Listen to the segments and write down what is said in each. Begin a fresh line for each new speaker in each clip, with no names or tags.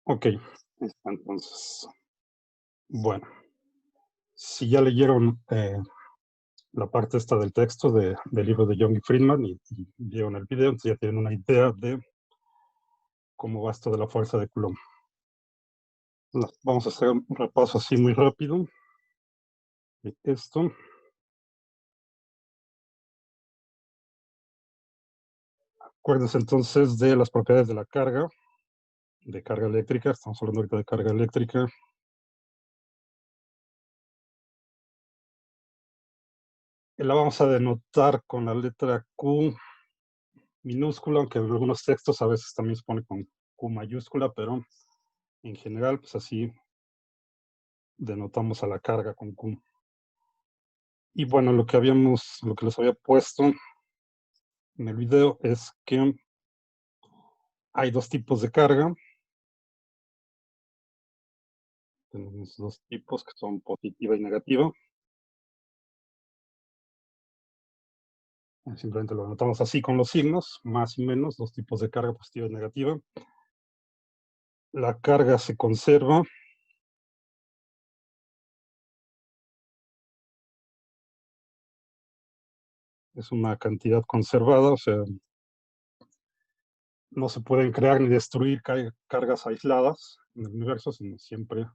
Ok, entonces, bueno, si ya leyeron la parte esta del texto del libro de Young y Friedman y vieron el video, entonces ya tienen una idea de cómo va esto de la fuerza de Coulomb. Vamos a hacer un repaso así muy rápido de esto. Acuérdense entonces de las propiedades de la carga, de carga eléctrica, estamos hablando ahorita de carga eléctrica. La vamos a denotar con la letra Q minúscula, aunque en algunos textos a veces también se pone con Q mayúscula, pero en general, pues así denotamos a la carga con Q. Y bueno, lo que les había puesto en el video es que hay dos tipos de carga. Tenemos dos tipos que son positiva y negativa. Simplemente lo anotamos así con los signos, más y menos, dos tipos de carga positiva y negativa. La carga se conserva. Es una cantidad conservada, o sea, no se pueden crear ni destruir cargas aisladas en el universo, sino siempre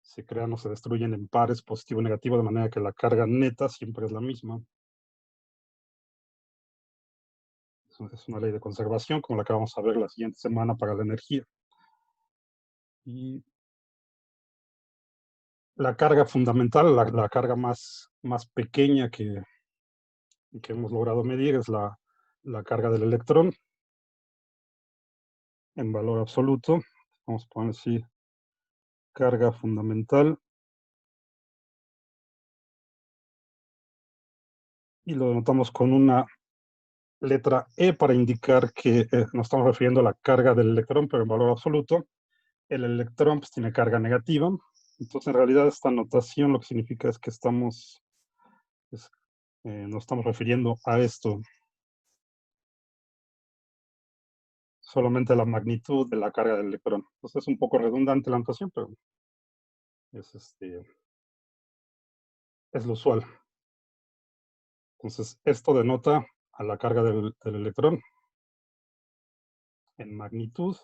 se crean o se destruyen en pares positivo y negativo, de manera que la carga neta siempre es la misma. Es una ley de conservación, como la que vamos a ver la siguiente semana para la energía. Y la carga fundamental, la carga más pequeña que hemos logrado medir es la carga del electrón en valor absoluto. Vamos a poner así, carga fundamental, y lo denotamos con una letra E para indicar que nos estamos refiriendo a la carga del electrón, pero en valor absoluto. El electrón pues, tiene carga negativa. Entonces, en realidad, esta notación lo que significa es que pues, nos estamos refiriendo a esto, solamente a la magnitud de la carga del electrón. Entonces, es un poco redundante la notación, pero es, es lo usual. Entonces, esto denota a la carga del electrón en magnitud.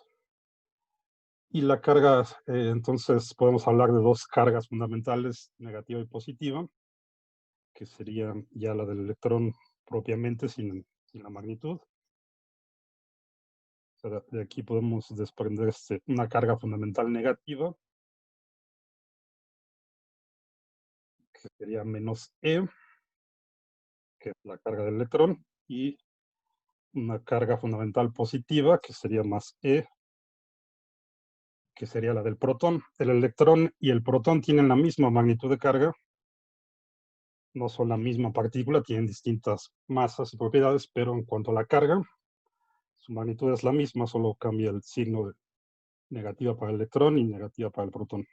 Y la carga, entonces podemos hablar de dos cargas fundamentales, negativa y positiva, que sería ya la del electrón propiamente sin la magnitud. O sea, de aquí podemos desprender una carga fundamental negativa, que sería menos E, que es la carga del electrón, y una carga fundamental positiva, que sería más E, que sería la del protón. El electrón y el protón tienen la misma magnitud de carga, no son la misma partícula, tienen distintas masas y propiedades, pero en cuanto a la carga, su magnitud es la misma, solo cambia el signo de negativa para el electrón y negativa para el protón.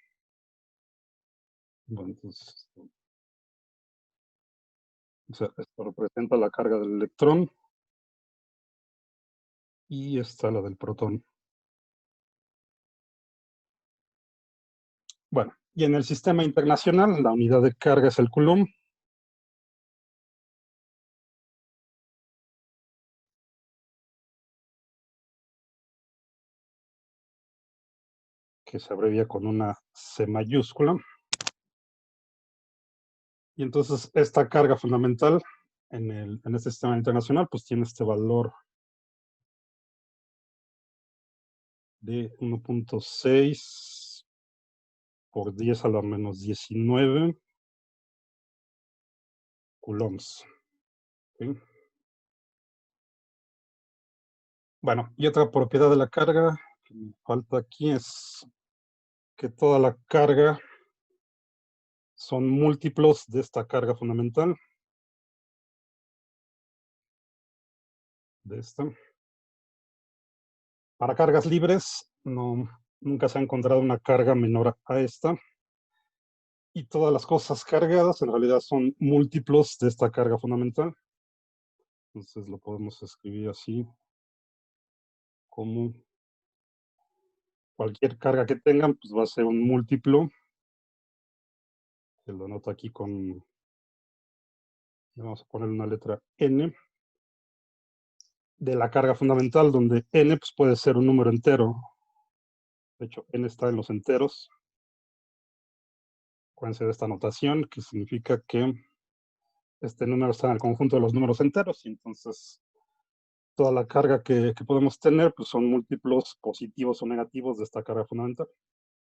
Bueno, entonces, o sea, esto representa la carga del electrón y esta la del protón. Bueno, y en el sistema internacional, la unidad de carga es el coulomb. Que se abrevia con una C mayúscula. Y entonces esta carga fundamental en este sistema internacional, pues tiene este valor de 1.6 por 10 a la menos 19 coulombs. ¿Sí? Bueno, y otra propiedad de la carga que me falta aquí es que toda la carga son múltiplos de esta carga fundamental, de esta. Para cargas libres, nunca se ha encontrado una carga menor a esta. Y todas las cosas cargadas en realidad son múltiplos de esta carga fundamental. Entonces lo podemos escribir así como cualquier carga que tengan, pues va a ser un múltiplo, que lo anoto aquí con, vamos a poner una letra n, de la carga fundamental, donde n pues, puede ser un número entero. De hecho, n está en los enteros. Acuérdense de esta notación, que significa que este número está en el conjunto de los números enteros, y entonces toda la carga que podemos tener pues son múltiplos positivos o negativos de esta carga fundamental.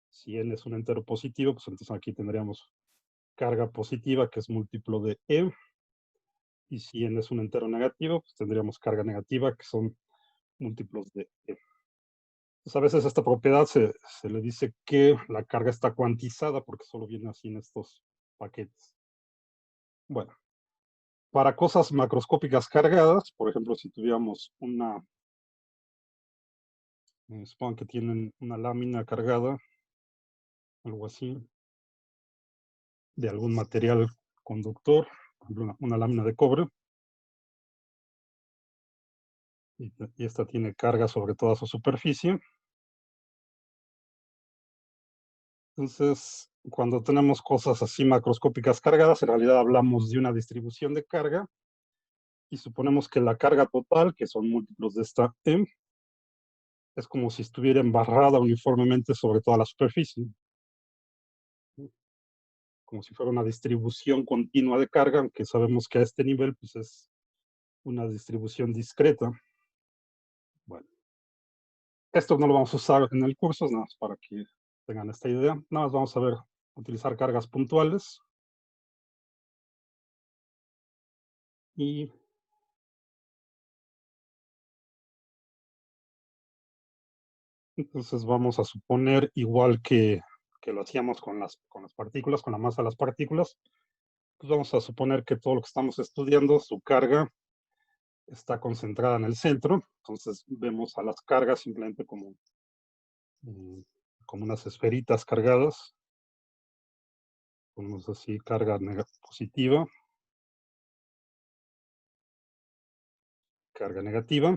Si n es un entero positivo, pues entonces aquí tendríamos carga positiva, que es múltiplo de e, y si n es un entero negativo, pues tendríamos carga negativa, que son múltiplos de e. Entonces, a veces esta propiedad se le dice que la carga está cuantizada, porque solo viene así en estos paquetes. Bueno, para cosas macroscópicas cargadas, por ejemplo, si tuviéramos una, supongan que tienen una lámina cargada, algo así, de algún material conductor, por ejemplo, una lámina de cobre, y esta tiene carga sobre toda su superficie. Entonces, cuando tenemos cosas así macroscópicas cargadas, en realidad hablamos de una distribución de carga, y suponemos que la carga total, que son múltiplos de esta m, es como si estuviera embarrada uniformemente sobre toda la superficie, como si fuera una distribución continua de carga, aunque sabemos que a este nivel pues es una distribución discreta. Bueno, esto no lo vamos a usar en el curso, nada más para que tengan esta idea. Nada más vamos a ver, utilizar cargas puntuales. Y entonces vamos a suponer, igual que lo hacíamos con las partículas, con la masa de las partículas, pues vamos a suponer que todo lo que estamos estudiando, su carga está concentrada en el centro. Entonces vemos a las cargas simplemente como, como unas esferitas cargadas. Ponemos así carga positiva, carga negativa.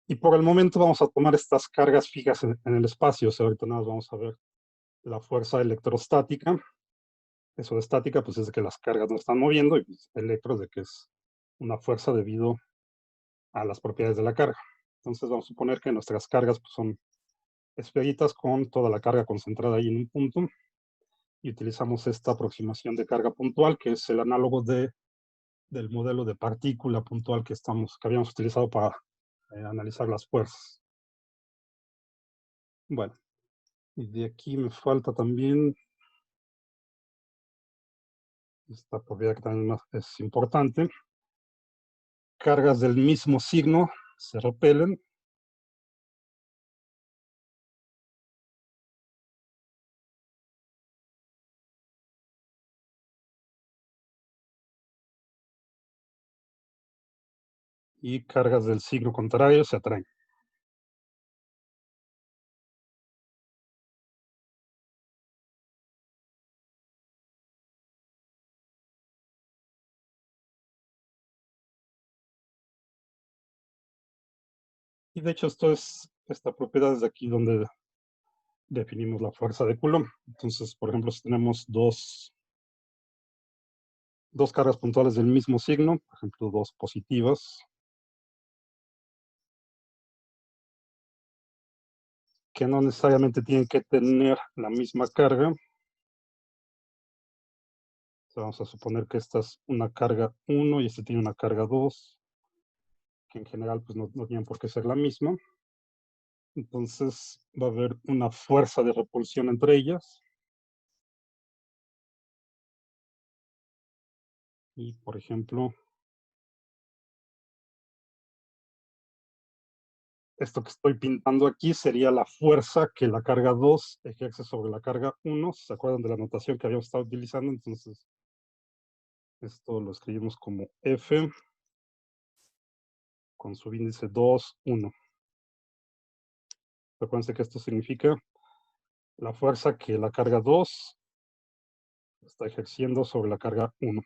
Y por el momento vamos a tomar estas cargas fijas en el espacio. O sea, ahorita nada más vamos a ver la fuerza electrostática. Eso de estática, pues es de que las cargas no están moviendo, y pues, electro de que es una fuerza debido a las propiedades de la carga. Entonces vamos a suponer que nuestras cargas pues, son esferitas con toda la carga concentrada ahí en un punto, y utilizamos esta aproximación de carga puntual, que es el análogo del modelo de partícula puntual que habíamos utilizado para analizar las fuerzas. Bueno, y de aquí me falta también esta propiedad que también es importante. Cargas del mismo signo se repelen. Y cargas del signo contrario se atraen. Y de hecho esta propiedad es de aquí donde definimos la fuerza de Coulomb. Entonces, por ejemplo, si tenemos dos cargas puntuales del mismo signo, por ejemplo, dos positivas, que no necesariamente tienen que tener la misma carga. Vamos a suponer que esta es una carga 1 y este tiene una carga 2, que en general pues no tienen por qué ser la misma. Entonces va a haber una fuerza de repulsión entre ellas. Y por ejemplo, esto que estoy pintando aquí sería la fuerza que la carga 2 ejerce sobre la carga 1. ¿Se acuerdan de la notación que habíamos estado utilizando? Entonces, esto lo escribimos como F con subíndice 2, 1. Recuerden que esto significa la fuerza que la carga 2 está ejerciendo sobre la carga 1.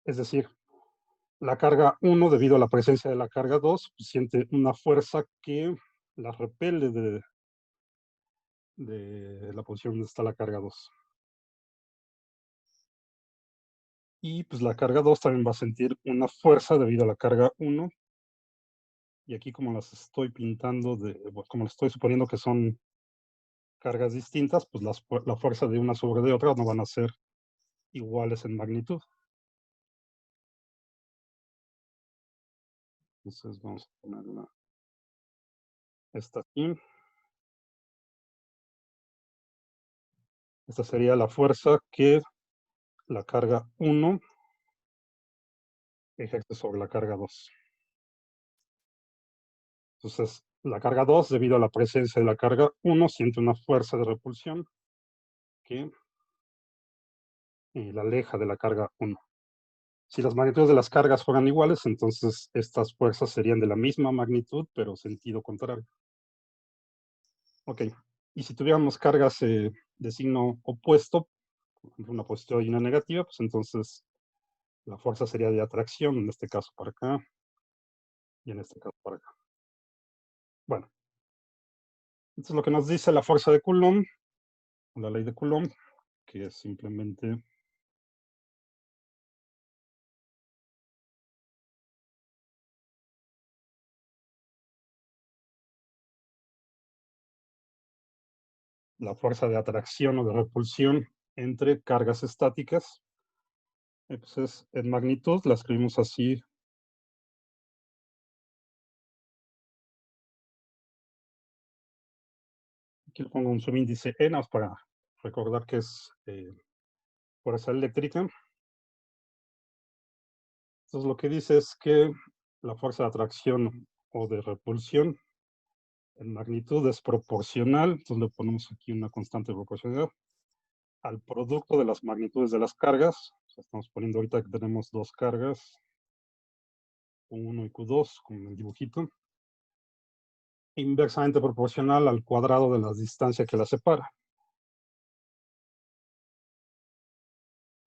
Es decir, la carga 1, debido a la presencia de la carga 2, pues siente una fuerza que la repele de la posición donde está la carga 2. Y pues la carga 2 también va a sentir una fuerza debido a la carga 1. Y aquí como las estoy pintando, como les estoy suponiendo que son cargas distintas, pues la fuerza de una sobre de otra no van a ser iguales en magnitud. Entonces vamos a ponerla esta aquí. Esta sería la fuerza que la carga 1 ejerce sobre la carga 2. Entonces, la carga 2, debido a la presencia de la carga 1, siente una fuerza de repulsión que la aleja de la carga 1. Si las magnitudes de las cargas fueran iguales, entonces estas fuerzas serían de la misma magnitud, pero sentido contrario. Ok, y si tuviéramos cargas de signo opuesto, por ejemplo, una positiva y una negativa, pues entonces la fuerza sería de atracción, en este caso para acá, y en este caso para acá. Bueno, entonces lo que nos dice la fuerza de Coulomb, la ley de Coulomb, que es simplemente la fuerza de atracción o de repulsión entre cargas estáticas. Pues en magnitud la escribimos así. Aquí le pongo un subíndice E, nada más para recordar que es fuerza eléctrica. Entonces lo que dice es que la fuerza de atracción o de repulsión en magnitud es proporcional, entonces le ponemos aquí una constante de proporcionalidad, al producto de las magnitudes de las cargas. O sea, estamos poniendo ahorita que tenemos dos cargas, Q1 y Q2, con el dibujito, inversamente proporcional al cuadrado de la distancia que las separa.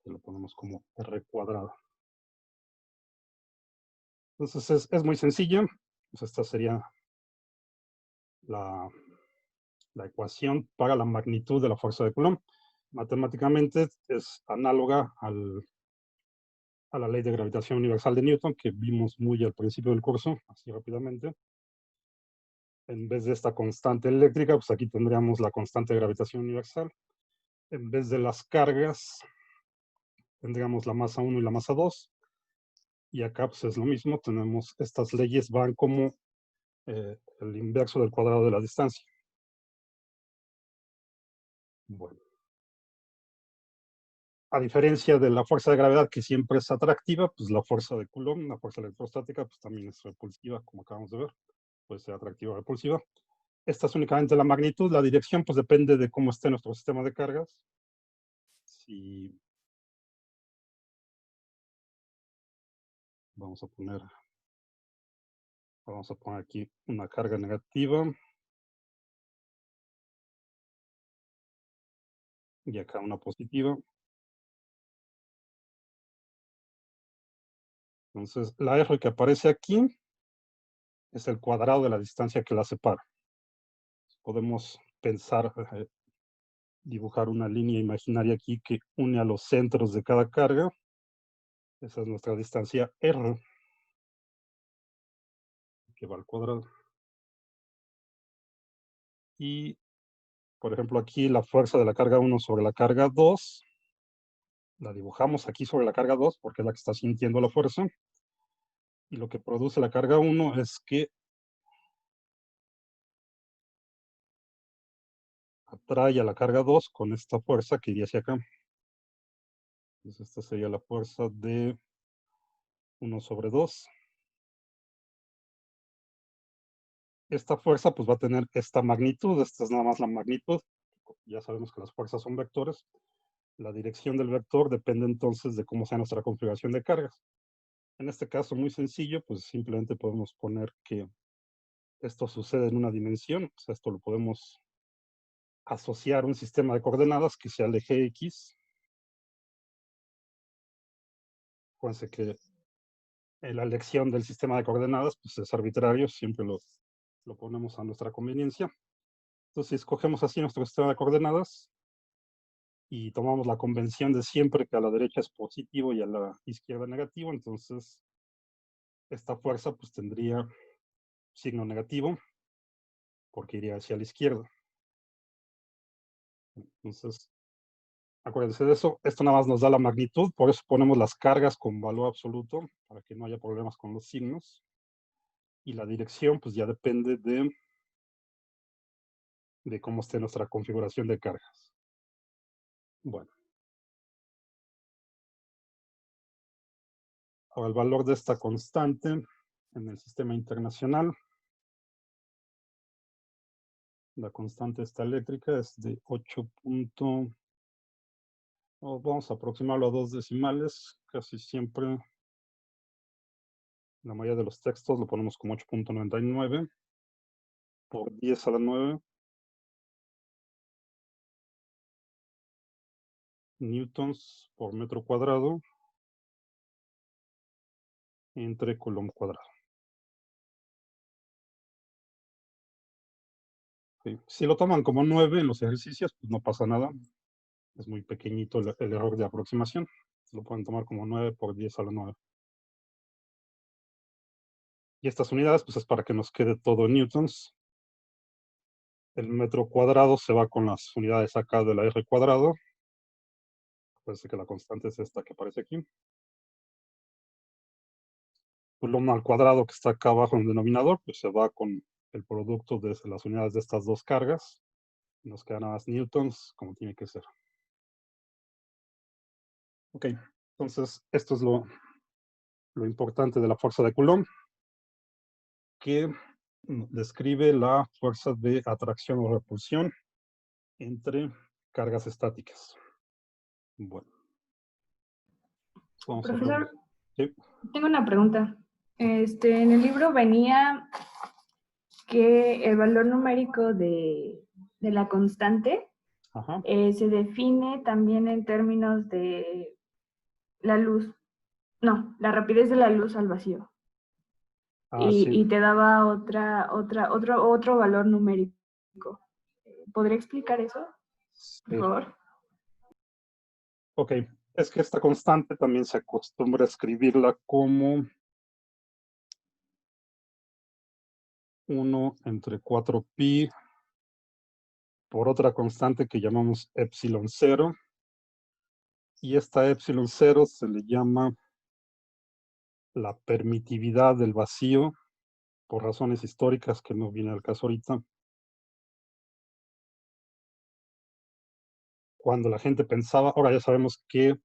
Que lo ponemos como R cuadrado. Entonces es muy sencillo. Pues esta sería la, la ecuación para la magnitud de la fuerza de Coulomb. Matemáticamente es análoga a la ley de gravitación universal de Newton, que vimos muy al principio del curso, así rápidamente. En vez de esta constante eléctrica, pues aquí tendríamos la constante de gravitación universal. En vez de las cargas, tendríamos la masa 1 y la masa 2. Y acá pues es lo mismo, tenemos estas leyes van como el inverso del cuadrado de la distancia. Bueno. A diferencia de la fuerza de gravedad, que siempre es atractiva, pues la fuerza de Coulomb, la fuerza electrostática, pues también es repulsiva, como acabamos de ver. Puede ser atractiva o repulsiva. Esta es únicamente la magnitud, la dirección, pues depende de cómo esté nuestro sistema de cargas. Si vamos a poner aquí una carga negativa y acá una positiva. Entonces, la R que aparece aquí es el cuadrado de la distancia que la separa. Podemos pensar, dibujar una línea imaginaria aquí que une a los centros de cada carga. Esa es nuestra distancia R, que va al cuadrado. Y, por ejemplo, aquí la fuerza de la carga 1 sobre la carga 2, la dibujamos aquí sobre la carga 2 porque es la que está sintiendo la fuerza. Y lo que produce la carga 1 es que atrae a la carga 2 con esta fuerza que iría hacia acá. Entonces esta sería la fuerza de 1 sobre 2. Esta fuerza pues va a tener esta magnitud, esta es nada más la magnitud. Ya sabemos que las fuerzas son vectores. La dirección del vector depende entonces de cómo sea nuestra configuración de cargas. En este caso muy sencillo, pues simplemente podemos poner que esto sucede en una dimensión. O sea, esto lo podemos asociar a un sistema de coordenadas que sea el eje X. Acuérdense que la elección del sistema de coordenadas pues, es arbitrario, siempre lo ponemos a nuestra conveniencia. Entonces, si escogemos así nuestro sistema de coordenadas y tomamos la convención de siempre que a la derecha es positivo y a la izquierda negativo, entonces esta fuerza pues tendría signo negativo porque iría hacia la izquierda. Entonces, acuérdense de eso. Esto nada más nos da la magnitud, por eso ponemos las cargas con valor absoluto, para que no haya problemas con los signos. Y la dirección, pues ya depende de cómo esté nuestra configuración de cargas. Bueno. Ahora, el valor de esta constante en el sistema internacional, la constante esta eléctrica es de 8. Vamos a aproximarlo a 2 decimales, casi siempre, la mayoría de los textos lo ponemos como 8.99 por 10 a la 9 newtons por metro cuadrado entre coulomb cuadrado. ¿Sí? Si lo toman como 9 en los ejercicios, pues no pasa nada. Es muy pequeñito el error de aproximación. Lo pueden tomar como 9 por 10 a la 9. Y estas unidades, pues es para que nos quede todo en newtons. El metro cuadrado se va con las unidades acá de la R cuadrado. Parece que la constante es esta que aparece aquí. Coulomb al cuadrado que está acá abajo en el denominador, pues se va con el producto de las unidades de estas dos cargas. Nos quedan nada más newtons, como tiene que ser. Ok, entonces esto es lo importante de la fuerza de Coulomb, que describe la fuerza de atracción o repulsión entre cargas estáticas. Bueno. Vamos a
Profesor,
sí.
tengo una pregunta. En el libro venía que el valor numérico de la constante se define también en términos de la luz, no, la rapidez de la luz al vacío.
Sí.
Y te daba otro valor numérico. ¿Podría explicar eso, por favor?
Ok, es que esta constante también se acostumbra a escribirla como 1 entre 4pi por otra constante que llamamos epsilon 0. Y esta epsilon 0 se le llama la permitividad del vacío, por razones históricas que no viene al caso ahorita. Cuando la gente pensaba, ahora ya sabemos que,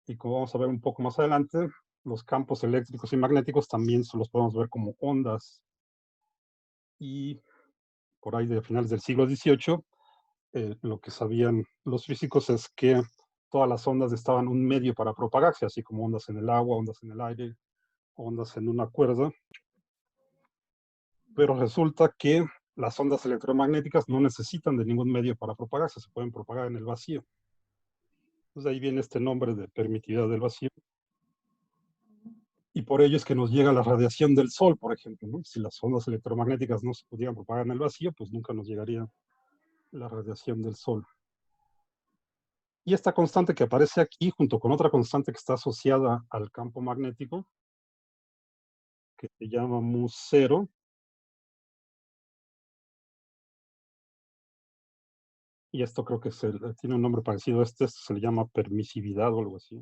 y como vamos a ver un poco más adelante, los campos eléctricos y magnéticos también los podemos ver como ondas. Y por ahí de finales del siglo XVIII, lo que sabían los físicos es que todas las ondas estaban un medio para propagarse, así como ondas en el agua, ondas en el aire, ondas en una cuerda. Pero resulta que las ondas electromagnéticas no necesitan de ningún medio para propagarse, se pueden propagar en el vacío. Entonces ahí viene este nombre de permitividad del vacío. Y por ello es que nos llega la radiación del Sol, por ejemplo, ¿no? Si las ondas electromagnéticas no se pudieran propagar en el vacío, pues nunca nos llegaría la radiación del Sol. Y esta constante que aparece aquí, junto con otra constante que está asociada al campo magnético, que se llama mu0, y esto creo que tiene un nombre parecido a este, se le llama permisividad o algo así.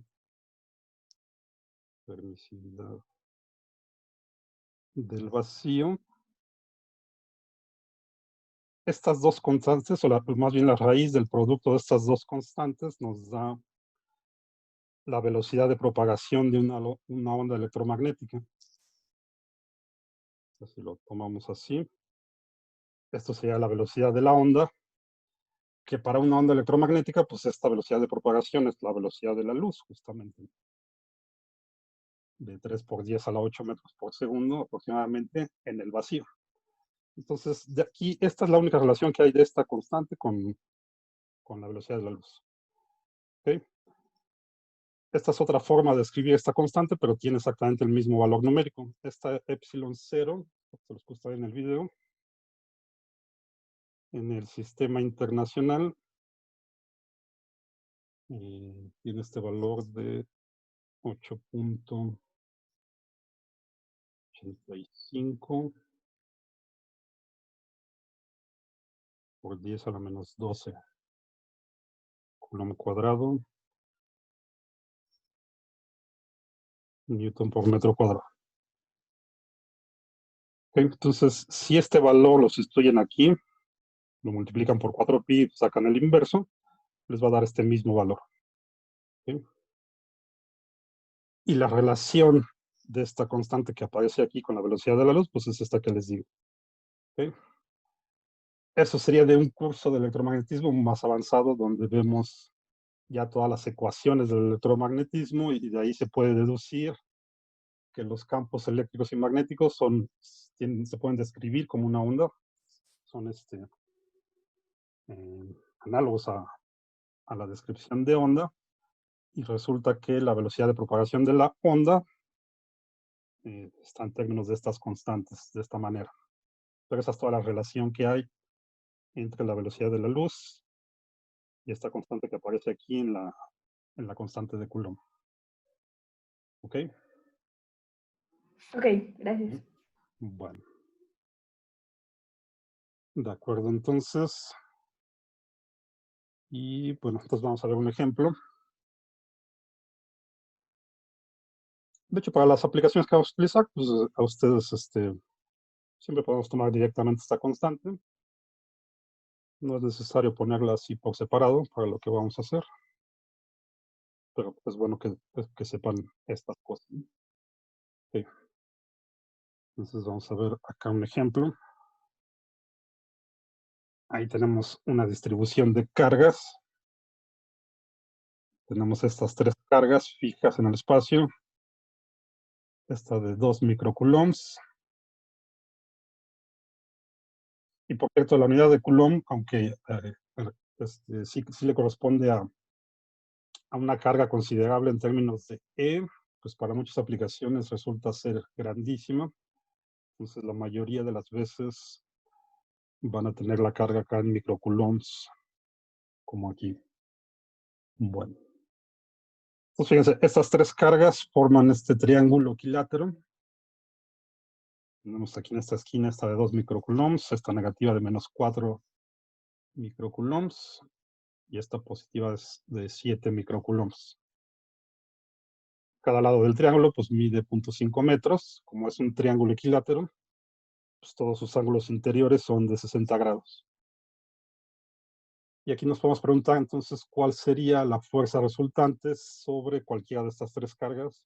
Permisividad del vacío. Estas dos constantes, o más bien la raíz del producto de estas dos constantes, nos da la velocidad de propagación de una onda electromagnética. Si lo tomamos así, esto sería la velocidad de la onda, que para una onda electromagnética, pues esta velocidad de propagación es la velocidad de la luz, justamente. De 3 por 10 a la 8 metros por segundo aproximadamente en el vacío. Entonces, de aquí, esta es la única relación que hay de esta constante con la velocidad de la luz. ¿Okay? Esta es otra forma de escribir esta constante, pero tiene exactamente el mismo valor numérico. Esta epsilon 0, se los puse ahí en el video, en el sistema internacional tiene este valor de 8.85 por 10 a la menos 12 coulomb cuadrado, newton por metro cuadrado. Okay, entonces, si este valor lo sustituyen aquí, lo multiplican por 4pi, sacan el inverso, les va a dar este mismo valor. ¿Okay? Y la relación de esta constante que aparece aquí con la velocidad de la luz, pues es esta que les digo. ¿Okay? Eso sería de un curso de electromagnetismo más avanzado, donde vemos ya todas las ecuaciones del electromagnetismo, y de ahí se puede deducir que los campos eléctricos y magnéticos se pueden describir como una onda, son análogos a la descripción de onda, y resulta que la velocidad de propagación de la onda está en términos de estas constantes, de esta manera. Pero esa es toda la relación que hay entre la velocidad de la luz y esta constante que aparece aquí en la constante de Coulomb. ¿Ok?
Ok, gracias.
Bueno. De acuerdo, entonces. Y bueno, entonces vamos a ver un ejemplo. De hecho, para las aplicaciones que vamos a utilizar, pues a ustedes siempre podemos tomar directamente esta constante. No es necesario ponerla así por separado para lo que vamos a hacer. Pero es bueno que sepan estas cosas. Okay. Entonces vamos a ver acá un ejemplo. Ahí tenemos una distribución de cargas. Tenemos estas 3 cargas fijas en el espacio. Esta de 2 microcoulombs. Y por cierto, la unidad de Coulomb, aunque sí le corresponde a una carga considerable en términos de E, pues para muchas aplicaciones resulta ser grandísima. Entonces la mayoría de las veces van a tener la carga acá en microcoulombs, como aquí. Bueno. Entonces fíjense, estas 3 cargas forman este triángulo equilátero. Tenemos aquí en esta esquina esta de 2 microcoulombs, esta negativa de menos 4 microcoulombs, y esta positiva es de 7 microcoulombs. Cada lado del triángulo pues mide 0.5 metros. Como es un triángulo equilátero, pues todos sus ángulos interiores son de 60 grados. Y aquí nos podemos preguntar entonces cuál sería la fuerza resultante sobre cualquiera de estas 3 cargas.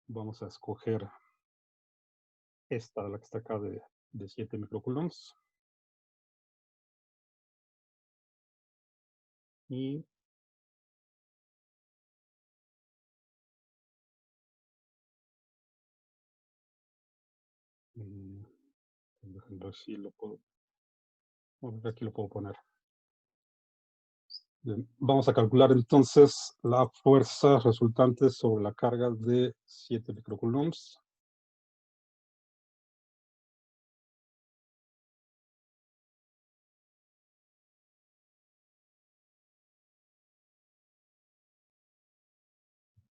Vamos a escoger esta, la que está acá de 7 microcoulombs. Y déjenme ver si lo puedo. Aquí lo puedo poner. Bien, vamos a calcular entonces la fuerza resultante sobre la carga de 7 microcoulombs.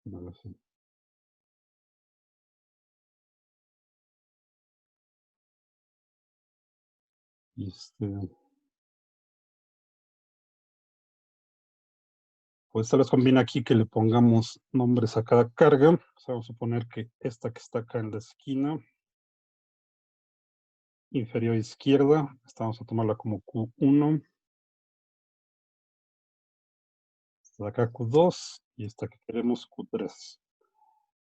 Vale, sí. Y pues tal vez conviene aquí que le pongamos nombres a cada carga. Pues vamos a suponer que esta que está acá en la esquina inferior izquierda, esta vamos a tomarla como Q1, esta de acá Q2 y esta que queremos Q3. Entonces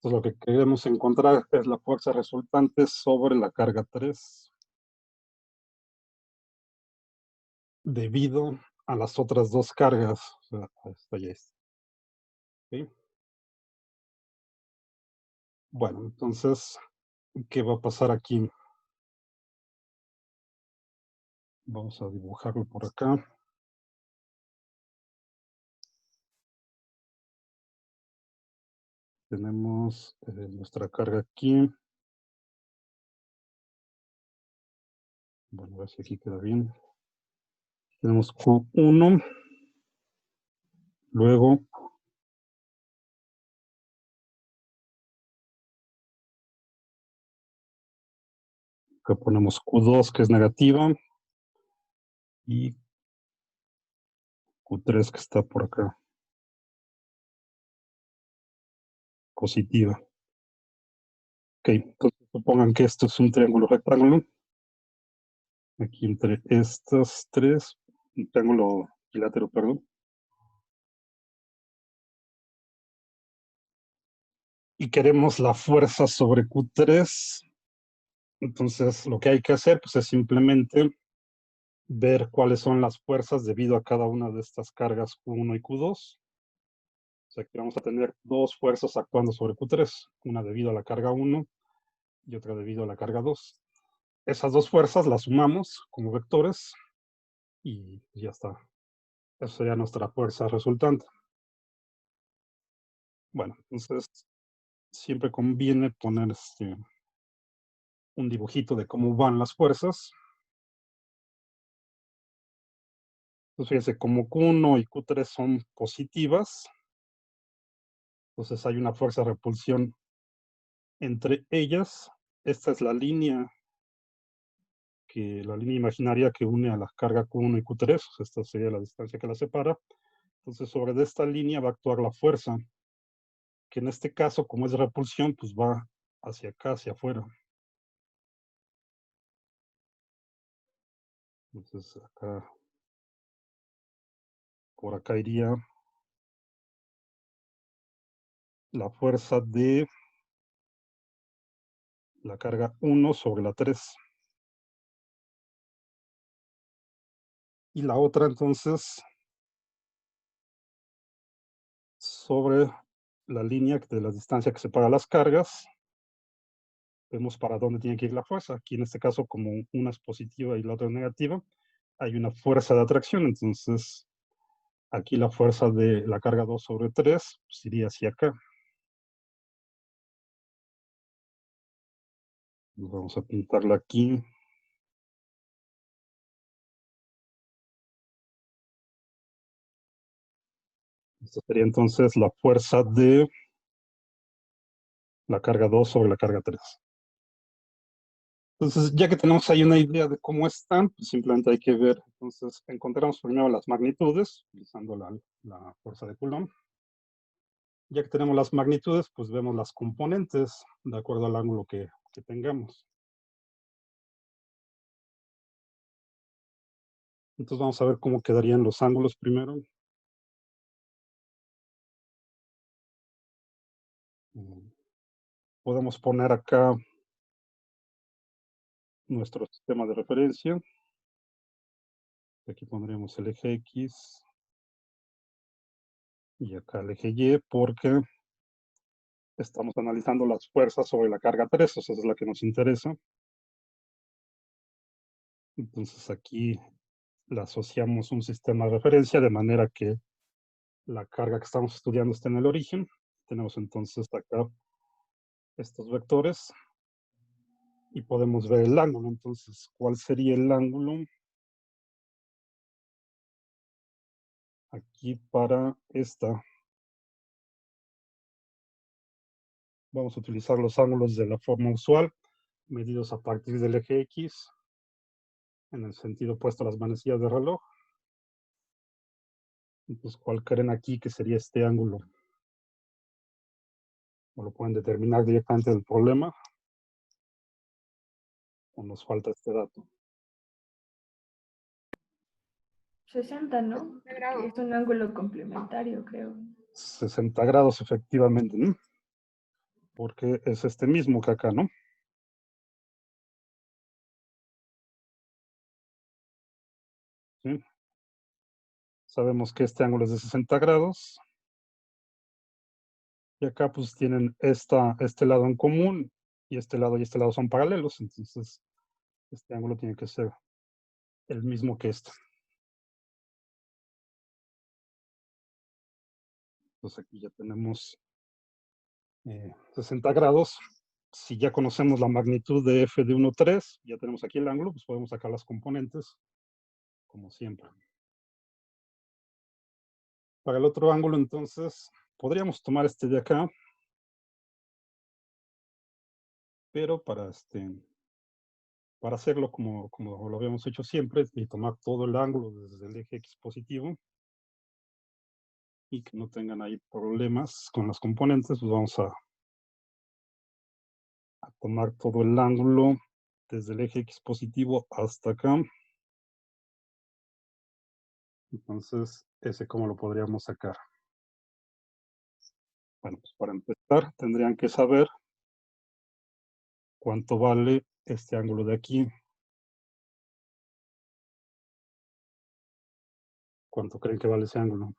lo que queremos encontrar es la fuerza resultante sobre la carga 3 debido a las otras 2 cargas. O sea, esta y esta. ¿Okay? Bueno, entonces, ¿qué va a pasar aquí? Vamos a dibujarlo por acá. Tenemos nuestra carga aquí. Bueno, a ver si aquí queda bien. Tenemos Q1. Luego acá ponemos Q2, que es negativa. Y Q3, que está por acá, positiva. Ok, entonces supongan que esto es un triángulo rectángulo. Aquí entre estas tres, un triángulo equilátero, perdón. Y queremos la fuerza sobre Q3. Entonces, lo que hay que hacer pues, es simplemente ver cuáles son las fuerzas debido a cada una de estas cargas Q1 y Q2. O sea, que vamos a tener dos fuerzas actuando sobre Q3, una debido a la carga 1 y otra debido a la carga 2. Esas dos fuerzas las sumamos como vectores y ya está. Esa sería nuestra fuerza resultante. Bueno, entonces siempre conviene poner un dibujito de cómo van las fuerzas. Entonces, fíjense, como Q1 y Q3 son positivas, entonces hay una fuerza de repulsión entre ellas. Esta es la línea imaginaria que une a la carga Q1 y Q3. Esta sería la distancia que la separa. Entonces, sobre esta línea va a actuar la fuerza, que en este caso, como es repulsión, pues va hacia acá, hacia afuera. Entonces, acá, por acá iría la fuerza de la carga 1 sobre la 3. Y la otra, entonces, sobre la línea de la distancia que separa las cargas, vemos para dónde tiene que ir la fuerza. Aquí en este caso, como una es positiva y la otra es negativa, hay una fuerza de atracción. Entonces, aquí la fuerza de la carga 2 sobre 3 pues, iría hacia acá. Vamos a pintarla aquí. Esta sería entonces la fuerza de la carga 2 sobre la carga 3. Entonces, ya que tenemos ahí una idea de cómo están, pues simplemente hay que ver. Entonces, encontramos primero las magnitudes, utilizando la fuerza de Coulomb. Ya que tenemos las magnitudes, pues vemos las componentes de acuerdo al ángulo que tengamos. Entonces, vamos a ver cómo quedarían los ángulos primero. Podemos poner acá nuestro sistema de referencia. Aquí pondríamos el eje X y acá el eje Y, porque estamos analizando las fuerzas sobre la carga 3, o sea, esa es la que nos interesa. Entonces aquí le asociamos un sistema de referencia de manera que la carga que estamos estudiando está en el origen. Tenemos entonces acá estos vectores y podemos ver el ángulo. Entonces, ¿cuál sería el ángulo aquí para esta? Vamos a utilizar los ángulos de la forma usual, medidos a partir del eje X, en el sentido opuesto a las manecillas de reloj. Entonces, ¿cuál creen aquí que sería este ángulo? O lo pueden determinar directamente del problema, o nos falta este dato.
60, ¿no? Es un ángulo complementario, creo.
60 grados, efectivamente, ¿no? Porque es este mismo que acá, ¿no? ¿Sí? Sabemos que este ángulo es de 60 grados. Y acá pues tienen este lado en común y este lado son paralelos. Entonces, este ángulo tiene que ser el mismo que este. Entonces aquí ya tenemos 60 grados. si ya conocemos la magnitud de f de 1, 3, ya tenemos aquí el ángulo, pues podemos sacar las componentes, como siempre. Para el otro ángulo, entonces, podríamos tomar este de acá, pero para hacerlo como lo habíamos hecho siempre, y tomar todo el ángulo desde el eje X positivo, y que no tengan ahí problemas con las componentes, pues vamos a tomar todo el ángulo desde el eje X positivo hasta acá. Entonces, ese cómo lo podríamos sacar. Bueno, pues para empezar tendrían que saber cuánto vale este ángulo de aquí. ¿Cuánto creen que vale ese ángulo?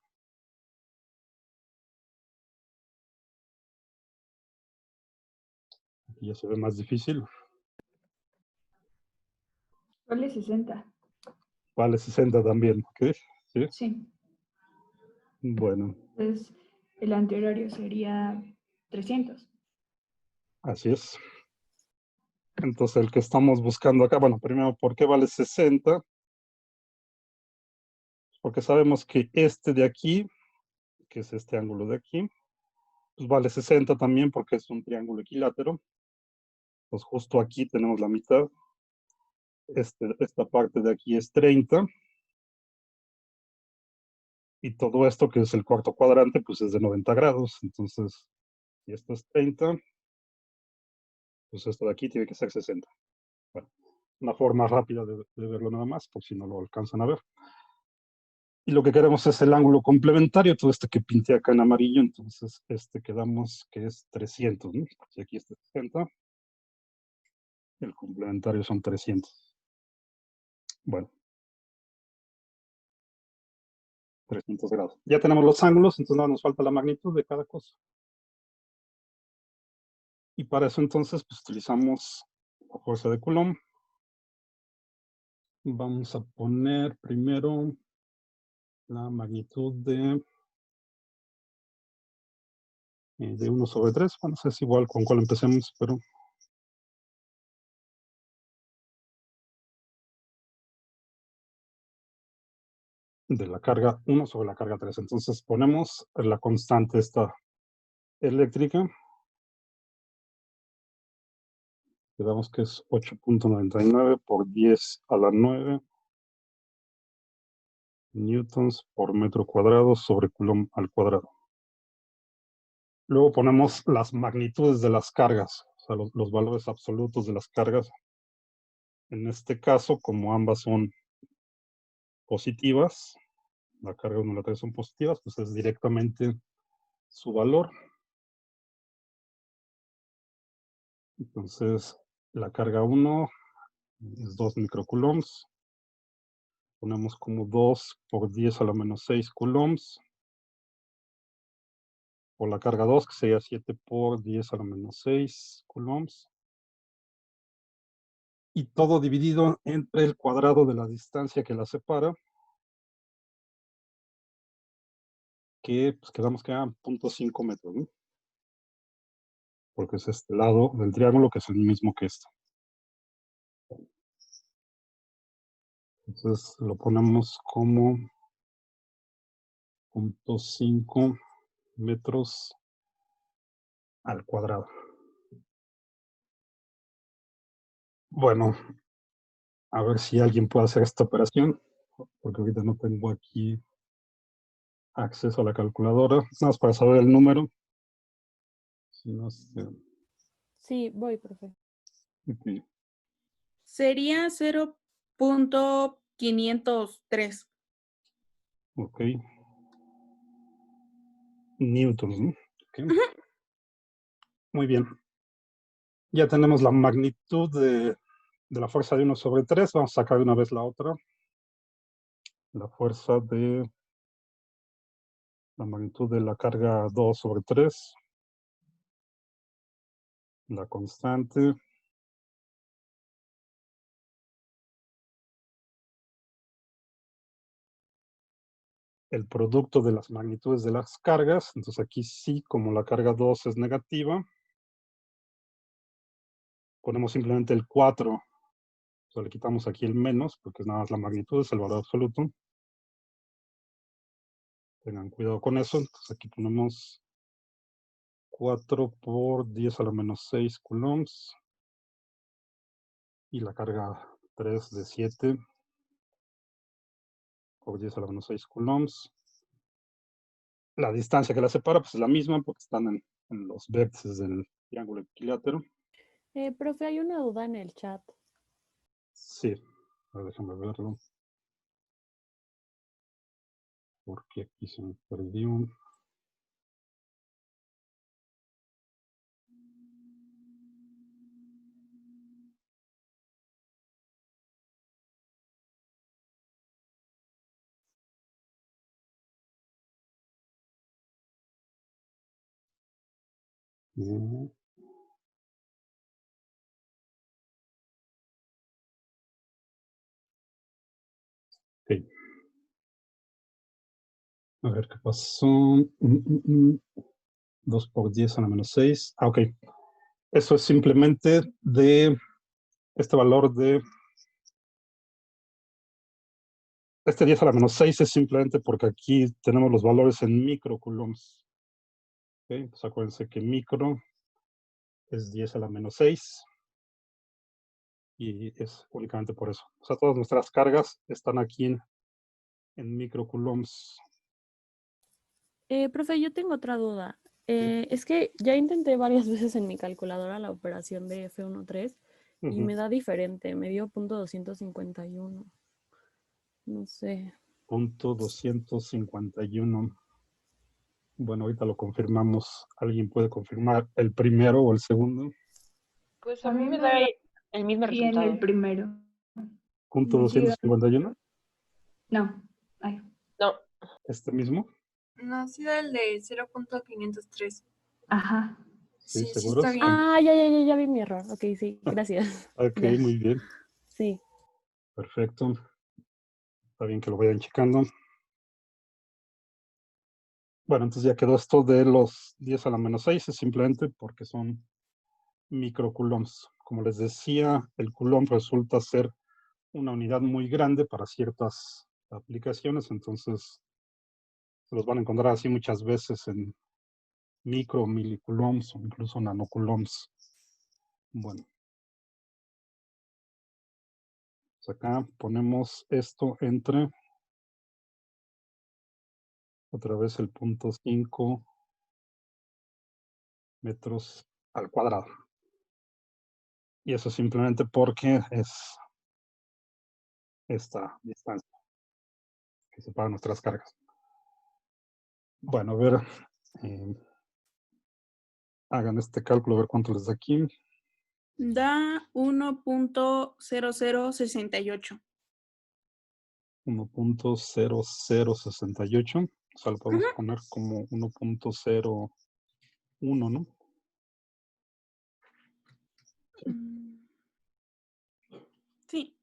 Aquí ya se ve más difícil.
Vale 60.
Vale 60 también, ¿ok? ¿Sí?
Sí.
Bueno.
Entonces, el anterior sería 300.
Así es. Entonces, el que estamos buscando acá, bueno, primero, ¿por qué vale 60? Porque sabemos que este de aquí, que es este ángulo de aquí, pues vale 60 también porque es un triángulo equilátero. Pues justo aquí tenemos la mitad. Esta parte de aquí es 30. Y todo esto, que es el cuarto cuadrante, pues es de 90 grados. Entonces, si esto es 30, pues esto de aquí tiene que ser 60. Bueno, una forma rápida de verlo nada más, por si no lo alcanzan a ver. Y lo que queremos es el ángulo complementario, todo este que pinté acá en amarillo, entonces quedamos que es 300, ¿no? Si aquí está 60, el complementario son 300. Bueno, 300 grados. Ya tenemos los ángulos, entonces nada nos falta la magnitud de cada cosa. Y para eso entonces pues utilizamos la fuerza de Coulomb. Vamos a poner primero la magnitud de 1 sobre 3. Bueno, no sé, es igual con cuál empecemos, pero de la carga 1 sobre la carga 3. Entonces ponemos la constante esta eléctrica. Quedamos que es 8.99 por 10 a la 9 newtons por metro cuadrado sobre Coulomb al cuadrado. Luego ponemos las magnitudes de las cargas, o sea, los valores absolutos de las cargas. En este caso, como ambas son positivas, la carga 1 y la 3 son positivas, pues es directamente su valor. Entonces, la carga 1 es 2 microcoulombs. Ponemos como 2 por 10 a la menos 6 coulombs. Por la carga 2, que sería 7 por 10 a la menos 6 coulombs. Y todo dividido entre el cuadrado de la distancia que la separa, que pues quedamos que eran 0.5 metros, ¿no? Porque es este lado del triángulo que es el mismo que este. Entonces lo ponemos como 0.5 metros al cuadrado. Bueno, a ver si alguien puede hacer esta operación, porque ahorita no tengo aquí acceso a la calculadora. Nada más para saber el número. Si no,
Sí, voy, profe.
okay.
Sería 0.503.
Ok. Newtons, ¿no? Okay. Muy bien. Ya tenemos la magnitud de la fuerza de 1 sobre 3. Vamos a sacar de una vez la otra. La fuerza de la magnitud de la carga 2 sobre 3. La constante. El producto de las magnitudes de las cargas. Entonces aquí sí, como la carga 2 es negativa, ponemos simplemente el 4. O sea, le quitamos aquí el menos, porque es nada más la magnitud, es el valor absoluto. Tengan cuidado con eso. Entonces aquí ponemos 4 por 10 a la menos 6 coulombs. Y la carga 3 de 7 por 10 a la menos 6 coulombs. La distancia que la separa pues es la misma porque están en los vértices del triángulo equilátero.
Profe, hay una duda en el chat.
Sí, a ver, déjame verlo. Porque aquí se me perdió. Mm. Ok. A ver qué pasó. 2 por 10 a la menos 6. Ah, ok. Eso es simplemente de este valor de... Este 10 a la menos 6 es simplemente porque aquí tenemos los valores en microcoulombs. Okay, pues acuérdense que micro es 10 a la menos 6. Y es únicamente por eso. O sea, todas nuestras cargas están aquí en microcoulombs.
Profe, yo tengo otra duda. Es que ya intenté varias veces en mi calculadora la operación de F13 y me da diferente, me dio .251. No sé.
Punto 251. Bueno, ahorita lo confirmamos. ¿Alguien puede confirmar el primero o el segundo?
Pues a mí me da el mismo
Sí, en
resultado.
el primero.
Punto
Me sigue-
251.
No. Ay.
No,
Este mismo.
No, sí da el de 0.503.
Ajá.
Sí,
Sí, sí
seguros.
está bien.
Ah, ya vi mi error. Ok, sí, gracias.
Ok,
Ya.
muy bien.
Sí.
Perfecto. Está bien que lo vayan checando. Bueno, entonces ya quedó esto de los 10 a la menos 6, es simplemente porque son microcoulombs. Como les decía, el coulomb resulta ser una unidad muy grande para ciertas aplicaciones, entonces se los van a encontrar así muchas veces en micro, milicoulombs o incluso nanocoulombs. Bueno, pues acá ponemos esto entre otra vez el punto 5 metros al cuadrado. Y eso simplemente porque es esta distancia que separa nuestras cargas. Bueno, a ver, hagan este cálculo, a ver cuánto les da aquí.
Da 1.0068.
1.0068. O sea, lo podemos poner como 1.01, ¿no?
Sí.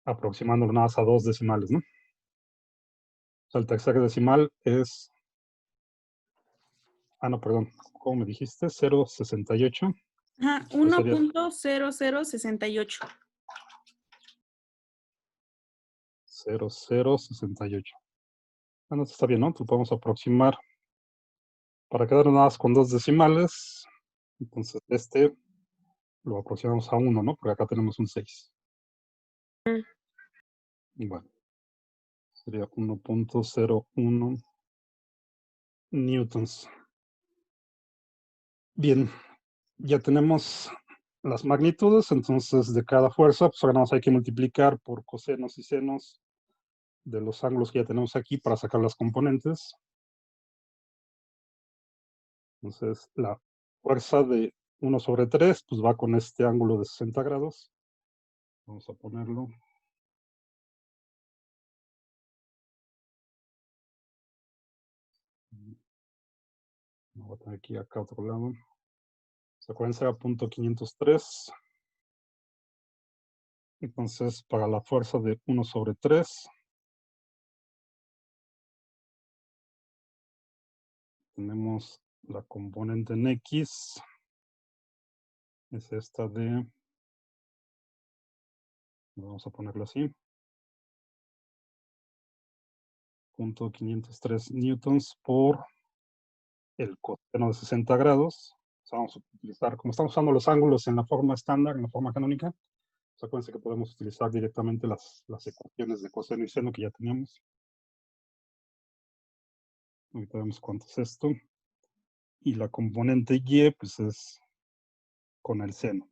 Aproximándolo nada más a 2 decimales, ¿no? O sea, el tercer decimal es... Ah, no, perdón. ¿Cómo me dijiste? 0.68.
Ajá,
Pues sería
1.0068.
0.068. Ah, no, está bien, ¿no? Entonces podemos aproximar para quedarnos nada más con 2 decimales. Entonces este lo aproximamos a 1, ¿no? Porque acá tenemos un 6. Bueno, sería 1.01 newtons. Bien, ya tenemos las magnitudes, entonces de cada fuerza, pues ahora nada más hay que multiplicar por cosenos y senos de los ángulos que ya tenemos aquí para sacar las componentes. Entonces la fuerza de 1 sobre 3, pues va con este ángulo de 60 grados. Vamos a ponerlo. Lo voy a tener aquí acá a otro lado. Acuérdense, era punto 503. Entonces, para la fuerza de 1 sobre 3, tenemos la componente en X. Es esta de Vamos a ponerlo así. 0.503 newtons por el coseno de 60 grados. O sea, vamos a utilizar, como estamos usando los ángulos en la forma estándar, en la forma canónica, pues acuérdense que podemos utilizar directamente las ecuaciones de coseno y seno que ya teníamos. Ahorita vemos cuánto es esto. Y la componente y, pues es con el seno.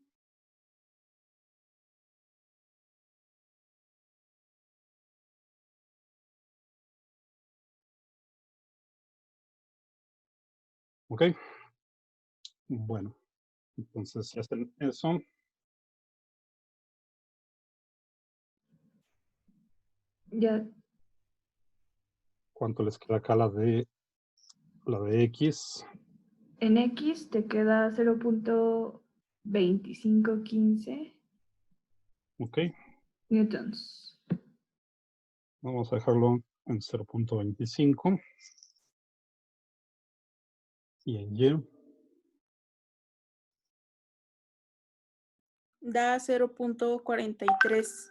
¿Ok? Bueno, entonces si hacen eso.
Ya.
¿Cuánto les queda acá la de X?
En X te queda 0.2515
Ok.
newtons.
Vamos a dejarlo en 0.25. Y en Y.
Da 0.43.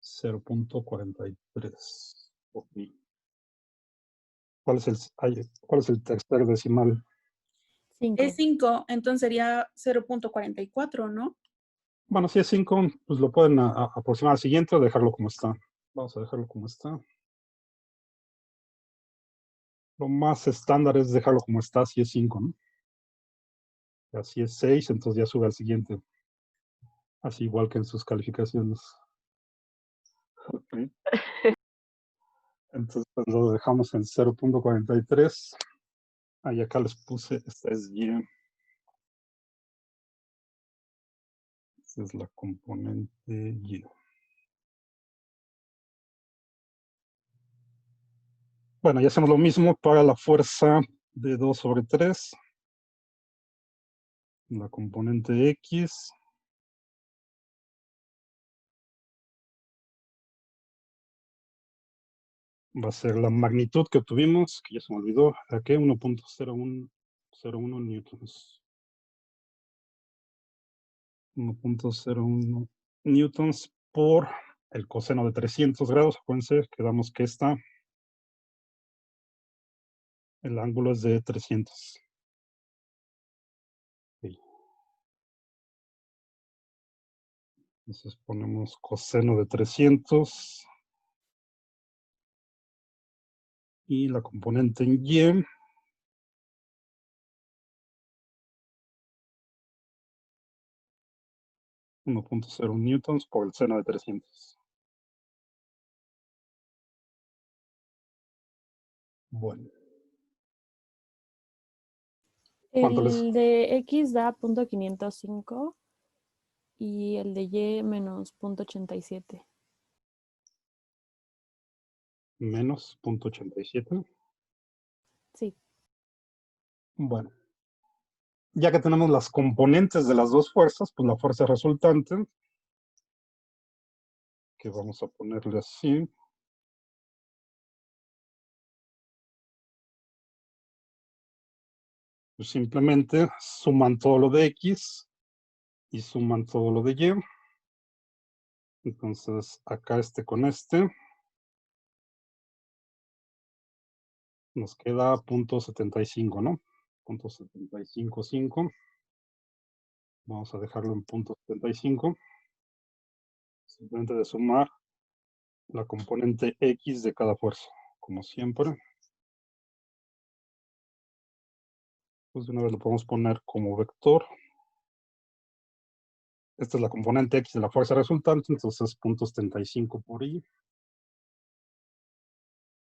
0.43. Ok. ¿Cuál es el tercer decimal?
5.
Es 5, entonces sería 0.44, ¿no?
Bueno, si es 5, pues lo pueden aproximar al siguiente o dejarlo como está. Vamos a dejarlo como está. Lo más estándar es dejarlo como está, si es 5, ¿no? Así es 6, entonces ya sube al siguiente. Así igual que en sus calificaciones. Okay. Entonces pues, lo dejamos en 0.43. Ahí acá les puse, esta es Y. Esta es la componente Y. Bueno, ya hacemos lo mismo para la fuerza de 2/3. La componente X. Va a ser la magnitud que obtuvimos, que ya se me olvidó, ¿a qué? 1.0101 newtons. 1.01 newtons por el coseno de 300 grados. Acuérdense, quedamos que el ángulo es de 300. Okay. Entonces ponemos coseno de 300. Y la componente en Y. .01 newtons por el seno de 300. Bueno.
El de X da .505 y el de Y menos .87.
Menos 0.87.
Sí.
Bueno. Ya que tenemos las componentes de las dos fuerzas, pues la fuerza resultante, que vamos a ponerle así. Pues simplemente suman todo lo de X y suman todo lo de Y. Entonces, acá con nos queda 0.75, ¿no? 0.755. Vamos a dejarlo en 0.75. Simplemente de sumar la componente X de cada fuerza, como siempre. Pues de una vez lo podemos poner como vector. Esta es la componente X de la fuerza resultante, entonces 0.75 por Y.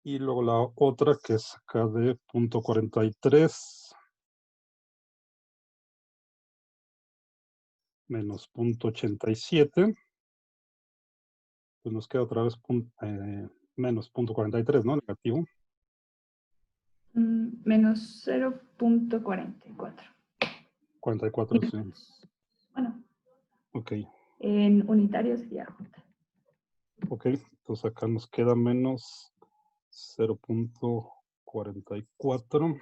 Y luego la otra que es acá de 0.43 menos 0.87. Pues nos queda otra vez menos 0.43, ¿no? Negativo.
Menos 0.44.
44, sí.
Bueno.
Ok.
En unitario sería J.
Ok, entonces acá nos queda menos 0.44.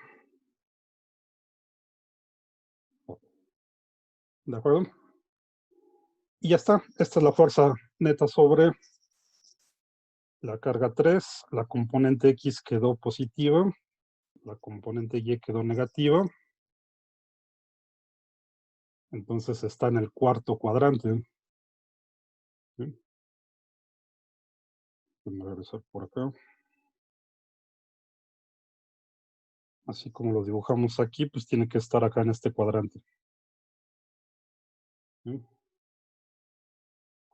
¿De acuerdo? Y ya está. Esta es la fuerza neta sobre la carga 3. La componente X quedó positiva. La componente Y quedó negativa. Entonces está en el cuarto cuadrante. ¿Sí? Voy a regresar por acá. Así como lo dibujamos aquí, pues tiene que estar acá en este cuadrante. ¿Sí?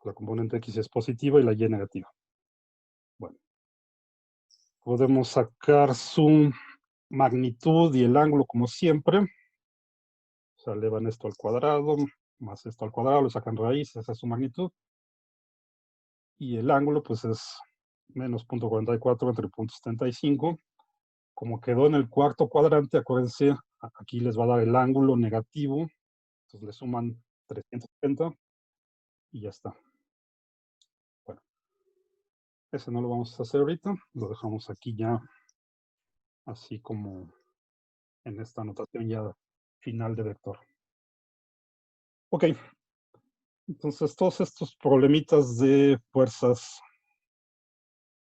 La componente X es positiva y la Y negativa. Bueno. Podemos sacar su magnitud y el ángulo como siempre. O sea, elevan esto al cuadrado, más esto al cuadrado, lo sacan raíz, esa es su magnitud. Y el ángulo, pues es menos 0.44 entre 0.75. Como quedó en el cuarto cuadrante, acuérdense, aquí les va a dar el ángulo negativo. Entonces le suman 370 y ya está. Bueno, ese no lo vamos a hacer ahorita, lo dejamos aquí ya, así como en esta anotación ya final de vector. Ok, entonces todos estos problemitas de fuerzas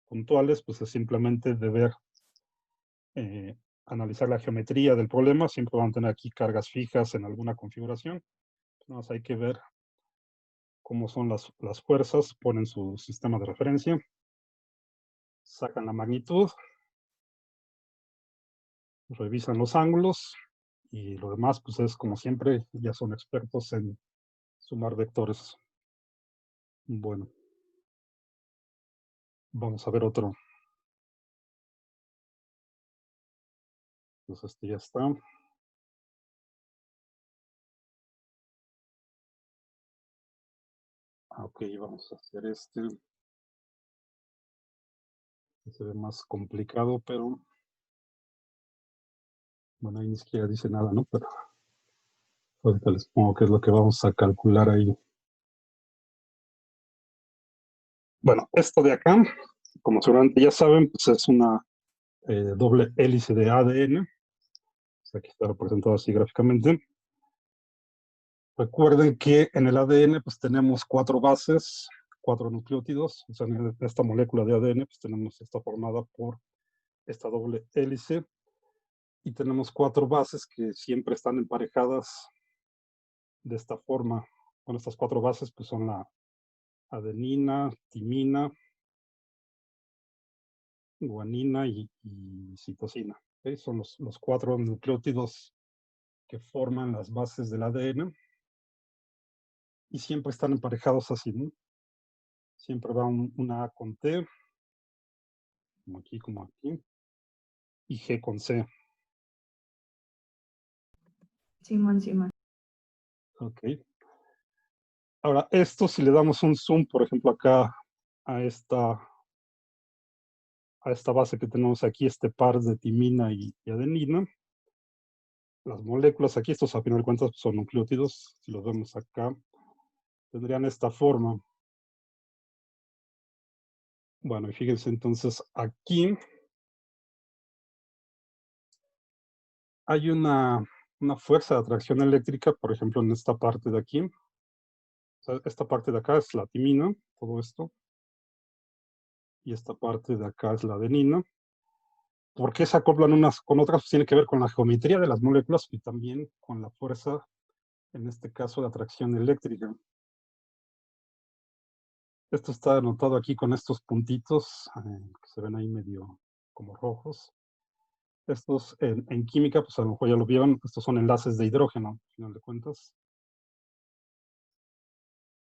puntuales, pues es simplemente deber analizar la geometría del problema. Siempre van a tener aquí cargas fijas en alguna configuración. Nada más hay que ver cómo son las fuerzas, ponen su sistema de referencia, sacan la magnitud, revisan los ángulos y lo demás, pues es como siempre, ya son expertos en sumar vectores. Bueno, vamos a ver otro. Pues este ya está. Ok, vamos a hacer este. Se ve más complicado, pero bueno, ahí ni siquiera dice nada, ¿no? Pero ahorita les pongo qué es lo que vamos a calcular ahí. Bueno, esto de acá, como seguramente ya saben, pues es una doble hélice de ADN. Aquí está representado así gráficamente. Recuerden que en el ADN pues tenemos 4 bases, 4 nucleótidos. O sea, en esta molécula de ADN pues tenemos, está formada por esta doble hélice. Y tenemos 4 bases que siempre están emparejadas de esta forma. Bueno, estas 4 bases pues son la adenina, timina, guanina y citosina. ¿Okay? Son los 4 nucleótidos que forman las bases del ADN y siempre están emparejados así, ¿no? Siempre va una A con T, como aquí, y G con C.
Simón, Simón.
Ok. Ahora, esto si le damos un zoom, por ejemplo, acá a esta base que tenemos aquí, este par de timina y adenina, las moléculas aquí, estos a final de cuentas son nucleótidos, si los vemos acá, tendrían esta forma. Bueno, y fíjense entonces aquí hay una fuerza de atracción eléctrica, por ejemplo, en esta parte de aquí. O sea, esta parte de acá es la timina, todo esto. Y esta parte de acá es la adenina. ¿Por qué se acoplan unas con otras? Pues tiene que ver con la geometría de las moléculas y también con la fuerza, en este caso, de atracción eléctrica. Esto está anotado aquí con estos puntitos que se ven ahí medio como rojos. Estos en química, pues a lo mejor ya lo vieron, estos son enlaces de hidrógeno, al final de cuentas.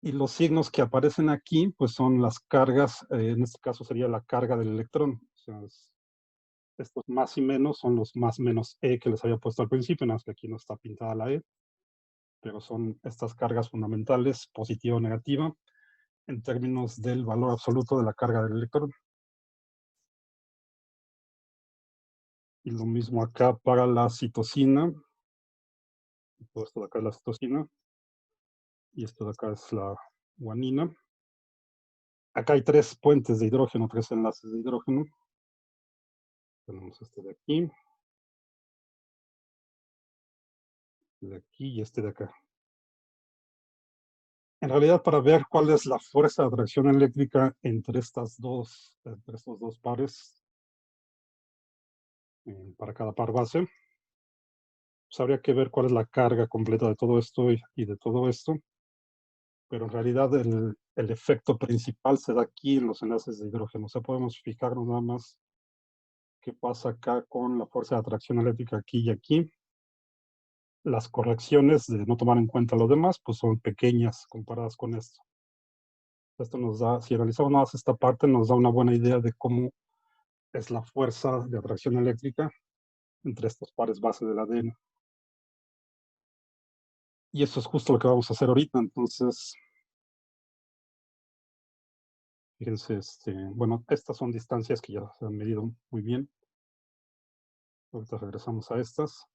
Y los signos que aparecen aquí, pues son las cargas, en este caso sería la carga del electrón. O sea, estos más y menos son los más menos E que les había puesto al principio, nada más que aquí no está pintada la E, pero son estas cargas fundamentales, positiva o negativa, en términos del valor absoluto de la carga del electrón. Y lo mismo acá para la citosina. Todo esto de acá es la citosina. Y esto de acá es la guanina. Acá hay 3 puentes de hidrógeno, 3 enlaces de hidrógeno. Tenemos este de aquí, de aquí y este de acá. En realidad, para ver cuál es la fuerza de atracción eléctrica entre estos dos pares, para cada par base, pues habría que ver cuál es la carga completa de todo esto y de todo esto. Pero en realidad el efecto principal se da aquí en los enlaces de hidrógeno. O sea, podemos fijarnos nada más qué pasa acá con la fuerza de atracción eléctrica aquí y aquí. Las correcciones de no tomar en cuenta lo demás, pues son pequeñas comparadas con esto. Esto nos da, si analizamos más esta parte, nos da una buena idea de cómo es la fuerza de atracción eléctrica entre estos pares base del ADN. Y eso es justo lo que vamos a hacer ahorita. Entonces, fíjense, bueno, estas son distancias que ya se han medido muy bien. Ahorita regresamos a estas.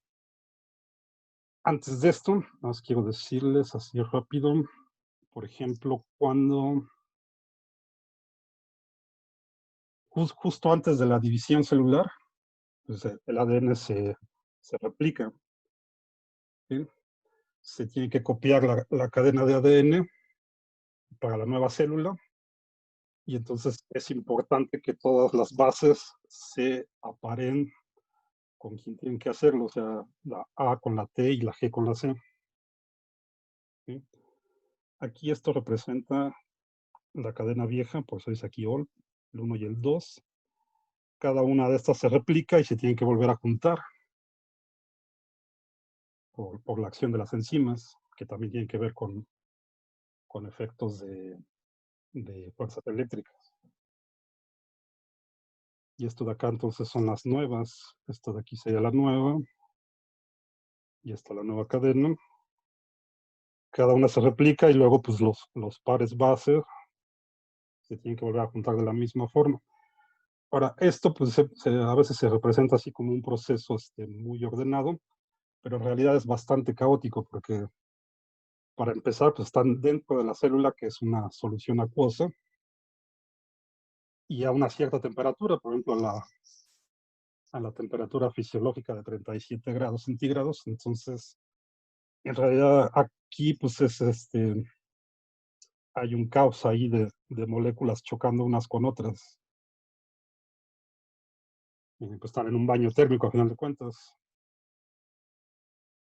Antes de esto, nada más quiero decirles así rápido, por ejemplo, cuando justo antes de la división celular, pues el ADN se replica, ¿sí? Se tiene que copiar la cadena de ADN para la nueva célula, y entonces es importante que todas las bases se aparen con quien tienen que hacerlo, o sea, la A con la T y la G con la C. ¿Sí? Aquí esto representa la cadena vieja, por eso dice aquí OL, el 1 y el 2. Cada una de estas se replica y se tienen que volver a juntar por la acción de las enzimas, que también tienen que ver con efectos de fuerzas eléctricas. Y esto de acá entonces son las nuevas. Esto de aquí sería la nueva. Y esta la nueva cadena. Cada una se replica y luego pues los pares base se tienen que volver a juntar de la misma forma. Ahora, esto pues a veces se representa así como un proceso muy ordenado, pero en realidad es bastante caótico porque para empezar pues están dentro de la célula, que es una solución acuosa, y a una cierta temperatura, por ejemplo a la temperatura fisiológica de 37 grados centígrados. Entonces, en realidad aquí pues hay un caos ahí de moléculas chocando unas con otras. Pues están en un baño térmico a final de cuentas.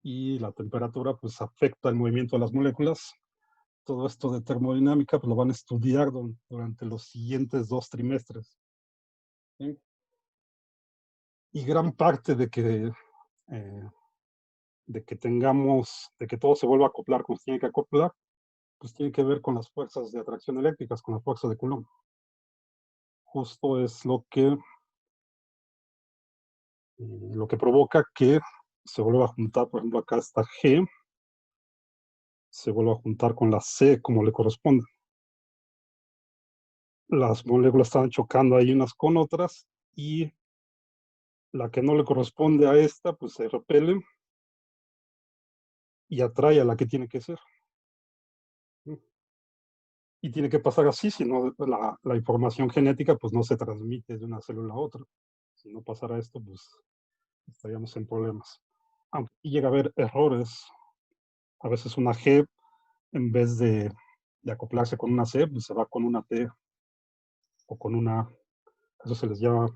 Y la temperatura pues afecta el movimiento de las moléculas. Todo esto de termodinámica pues lo van a estudiar durante los siguientes 2 trimestres. ¿Sí? Y gran parte de que todo se vuelva a acoplar como se tiene que acoplar, pues tiene que ver con las fuerzas de atracción eléctricas, con la fuerza de Coulomb. Justo es lo que provoca que se vuelva a juntar, por ejemplo, acá esta G, se vuelva a juntar con la C como le corresponde. Las moléculas están chocando ahí unas con otras y la que no le corresponde a esta, pues se repele y atrae a la que tiene que ser. Y tiene que pasar así, si no la información genética pues no se transmite de una célula a otra. Si no pasara esto, pues estaríamos en problemas. Aunque llega a haber errores. A veces una G, en vez de acoplarse con una C, pues se va con una T o con una, eso se les llama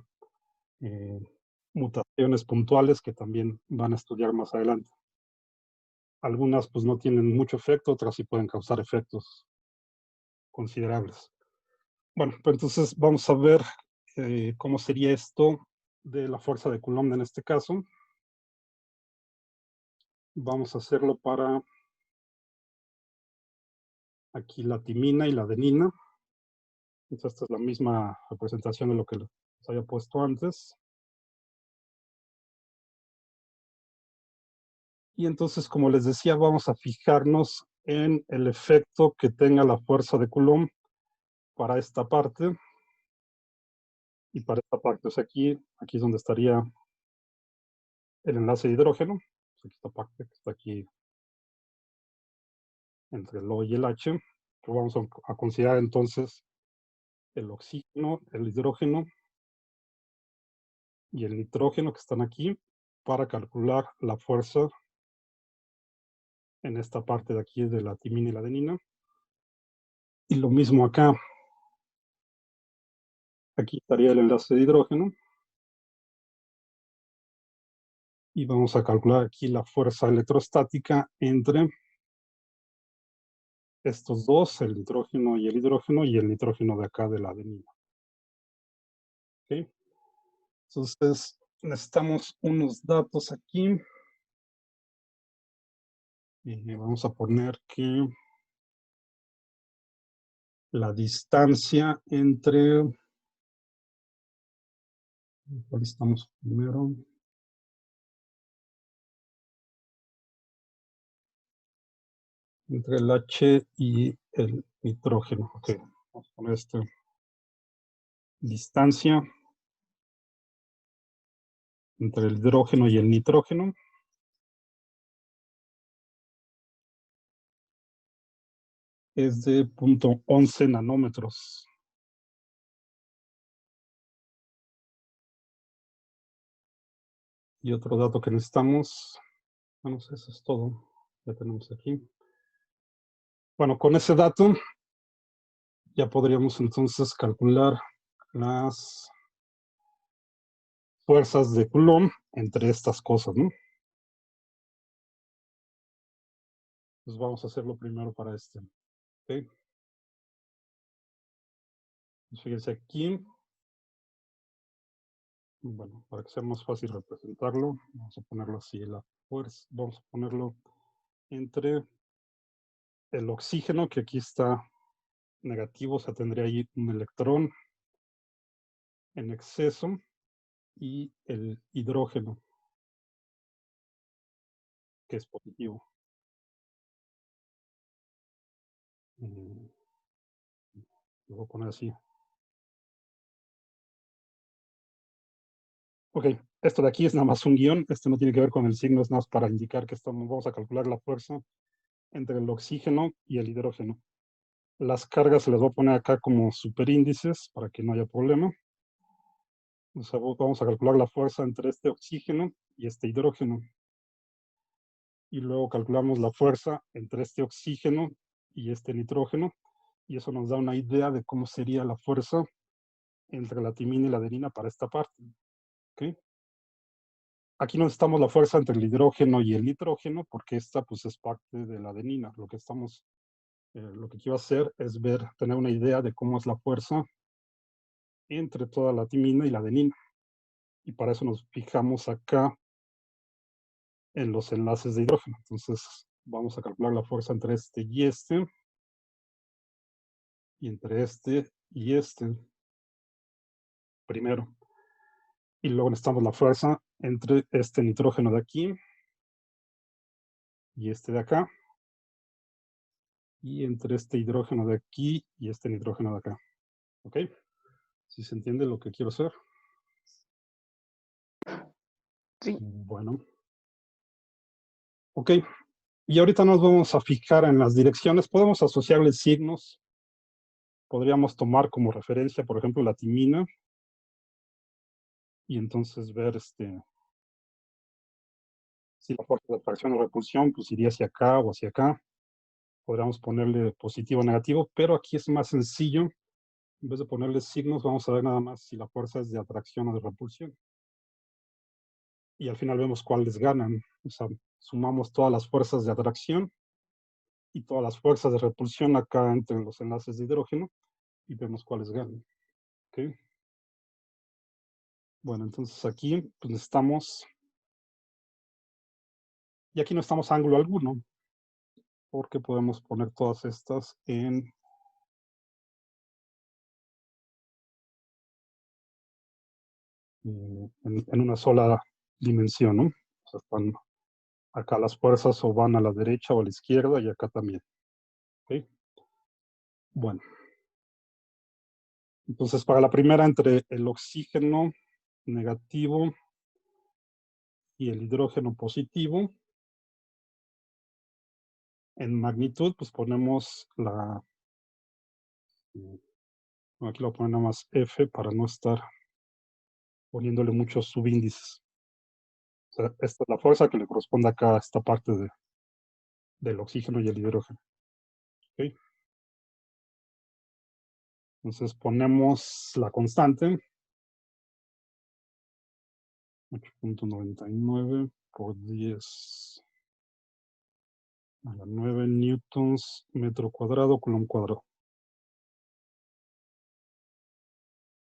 mutaciones puntuales, que también van a estudiar más adelante. Algunas pues no tienen mucho efecto, otras sí pueden causar efectos considerables. Bueno, pues entonces vamos a ver cómo sería esto de la fuerza de Coulomb en este caso. Vamos a hacerlo para aquí la timina y la adenina. Entonces esta es la misma representación de lo que les había puesto antes. Y entonces, como les decía, vamos a fijarnos en el efecto que tenga la fuerza de Coulomb para esta parte y para esta parte. O sea, aquí es donde estaría el enlace de hidrógeno. Aquí esta parte que está aquí entre el O y el H. Pero vamos a considerar entonces el oxígeno, el hidrógeno y el nitrógeno que están aquí para calcular la fuerza en esta parte de aquí de la timina y la adenina. Y lo mismo acá. Aquí estaría el enlace de hidrógeno. Y vamos a calcular aquí la fuerza electrostática entre estos dos, el nitrógeno y el nitrógeno de acá de la adenina. ¿Okay? Entonces, necesitamos unos datos aquí. Y vamos a poner que la distancia entre... ¿Cuál estamos primero? Entre el H y el nitrógeno. Ok, vamos a poner esta distancia entre el hidrógeno y el nitrógeno. Es de 0.11 nanómetros. Y otro dato que necesitamos, bueno, eso es todo. Ya tenemos aquí. Bueno, con ese dato ya podríamos entonces calcular las fuerzas de Coulomb entre estas cosas, ¿no? Pues vamos a hacerlo primero para este. ¿Okay? Pues fíjense aquí. Bueno, para que sea más fácil representarlo, vamos a ponerlo así, la fuerza, vamos a ponerlo entre el oxígeno, que aquí está negativo, o sea, tendría ahí un electrón en exceso, y el hidrógeno, que es positivo. Lo voy a poner así. Ok, esto de aquí es nada más un guión, esto no tiene que ver con el signo, es nada más para indicar que vamos a calcular la fuerza entre el oxígeno y el hidrógeno. Las cargas se las voy a poner acá como superíndices para que no haya problema. O sea, vamos a calcular la fuerza entre este oxígeno y este hidrógeno. Y luego calculamos la fuerza entre este oxígeno y este nitrógeno. Y eso nos da una idea de cómo sería la fuerza entre la timina y la adenina para esta parte. ¿Okay? Aquí no necesitamos la fuerza entre el hidrógeno y el nitrógeno, porque esta pues es parte de la adenina. Lo que quiero hacer es tener una idea de cómo es la fuerza entre toda la timina y la adenina. Y para eso nos fijamos acá en los enlaces de hidrógeno. Entonces vamos a calcular la fuerza entre este, y entre este y este, primero. Y luego necesitamos la fuerza entre este nitrógeno de aquí y este de acá, y entre este hidrógeno de aquí y este nitrógeno de acá. ¿Ok? ¿Sí se entiende lo que quiero hacer?
Sí.
Bueno. Ok. Y ahorita nos vamos a fijar en las direcciones. Podemos asociarle signos. Podríamos tomar como referencia, por ejemplo, la timina. Y entonces ver si la fuerza de atracción o repulsión pues iría hacia acá o hacia acá. Podríamos ponerle positivo o negativo, pero aquí es más sencillo. En vez de ponerle signos, vamos a ver nada más si la fuerza es de atracción o de repulsión. Y al final vemos cuáles ganan. O sea, sumamos todas las fuerzas de atracción y todas las fuerzas de repulsión acá entre los enlaces de hidrógeno y vemos cuáles ganan. ¿Okay? Bueno, entonces aquí pues necesitamos, y aquí no estamos ángulo alguno, porque podemos poner todas estas en una sola dimensión, ¿no? O sea, están acá las fuerzas o van a la derecha o a la izquierda y acá también. ¿Okay? Bueno. Entonces, para la primera, entre el oxígeno negativo y el hidrógeno positivo, en magnitud, pues ponemos aquí lo ponemos nada más F para no estar poniéndole muchos subíndices. O sea, esta es la fuerza que le corresponde acá a esta parte del oxígeno y el hidrógeno. ¿Okay? Entonces ponemos la constante. 8.99 por 10 a la 9 newtons metro cuadrado, coulomb cuadrado.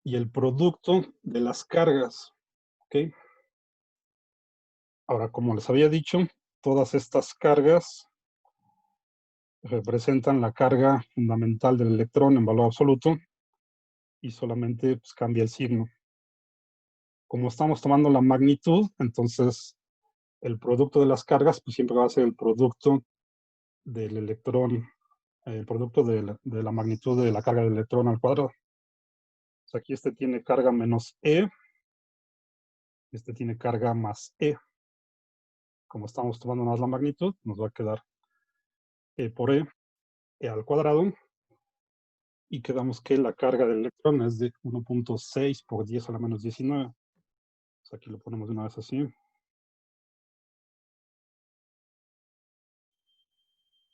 Y el producto de las cargas, ¿ok? Ahora, como les había dicho, todas estas cargas representan la carga fundamental del electrón en valor absoluto y solamente pues, cambia el signo. Como estamos tomando la magnitud, entonces el producto de las cargas pues, siempre va a ser el producto del electrón, el producto de la magnitud de la carga del electrón al cuadrado. Pues aquí este tiene carga menos E, este tiene carga más E. Como estamos tomando más la magnitud, nos va a quedar E por E al cuadrado, y quedamos que la carga del electrón es de 1.6 por 10 a la menos 19. Pues aquí lo ponemos de una vez así.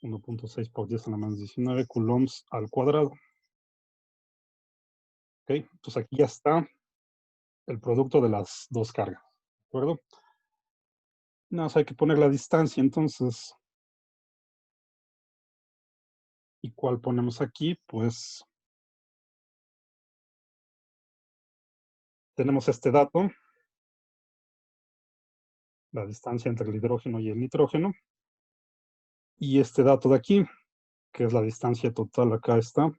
1.6 por 10 a la menos 19 coulombs al cuadrado. ¿Ok? Entonces aquí ya está el producto de las dos cargas. ¿De acuerdo? Nada más hay que poner la distancia, entonces. ¿Y cuál ponemos aquí? Pues tenemos este dato, la distancia entre el hidrógeno y el nitrógeno, y este dato de aquí, que es la distancia total, acá está,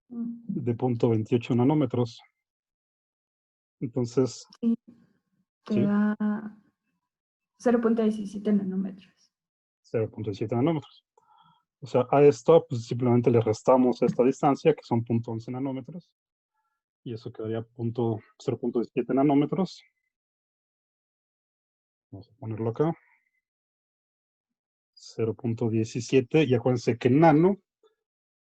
de 0.28 nanómetros. Entonces,
Sí,
¿sí?
queda 0.17 nanómetros.
0.17 nanómetros. O sea, a esto pues, simplemente le restamos esta distancia, que son 0.11 nanómetros, y eso quedaría 0.17 nanómetros. Vamos a ponerlo acá. 0.17, y acuérdense que nano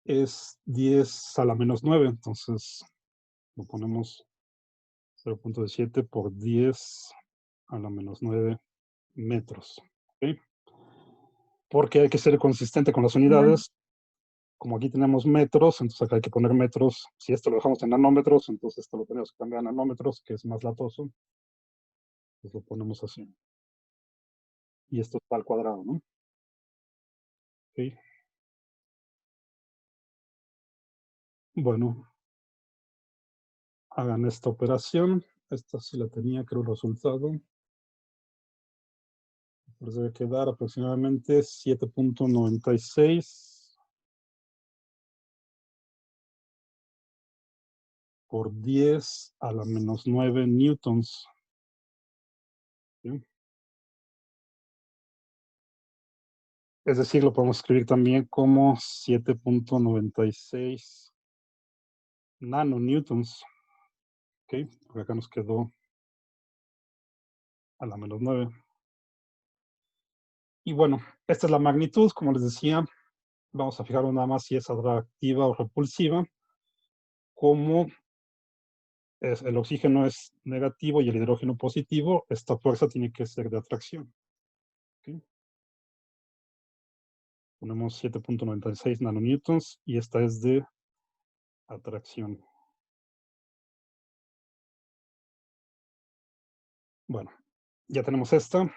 es 10 a la menos 9, entonces lo ponemos 0.17 por 10 a la menos 9 metros. ¿Okay? Porque hay que ser consistente con las unidades. Como aquí tenemos metros, entonces acá hay que poner metros. Si esto lo dejamos en nanómetros, entonces esto lo tenemos que cambiar a nanómetros, que es más latoso. Pues lo ponemos así. Y esto está al cuadrado, ¿no? ¿Okay? Bueno, hagan esta operación. Esta sí la tenía, creo, el resultado. Pues debe quedar aproximadamente 7.96 por 10 a la menos 9 newtons. ¿Sí? Es decir, lo podemos escribir también como 7.96 nanonewtons. ¿Ok? Por acá nos quedó a la menos 9. Y bueno, esta es la magnitud, como les decía. Vamos a fijarnos nada más si es atractiva o repulsiva. Como el oxígeno es negativo y el hidrógeno positivo, esta fuerza tiene que ser de atracción. ¿Okay? Ponemos 7.96 nanonewtons y esta es de atracción. Bueno, ya tenemos esta.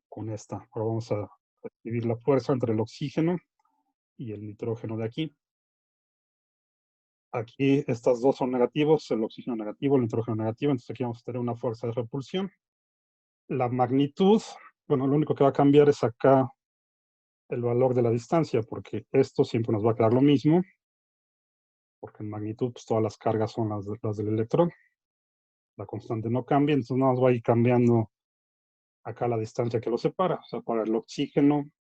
Con esta, ahora vamos a escribir la fuerza entre el oxígeno y el nitrógeno de aquí. Aquí estas dos son negativos, el oxígeno negativo, el nitrógeno negativo, entonces aquí vamos a tener una fuerza de repulsión. La magnitud, bueno, lo único que va a cambiar es acá el valor de la distancia, porque esto siempre nos va a quedar lo mismo, porque en magnitud pues, todas las cargas son las del electrón. La constante no cambia, entonces nada más va a ir cambiando acá la distancia que los separa. O sea, para el oxígeno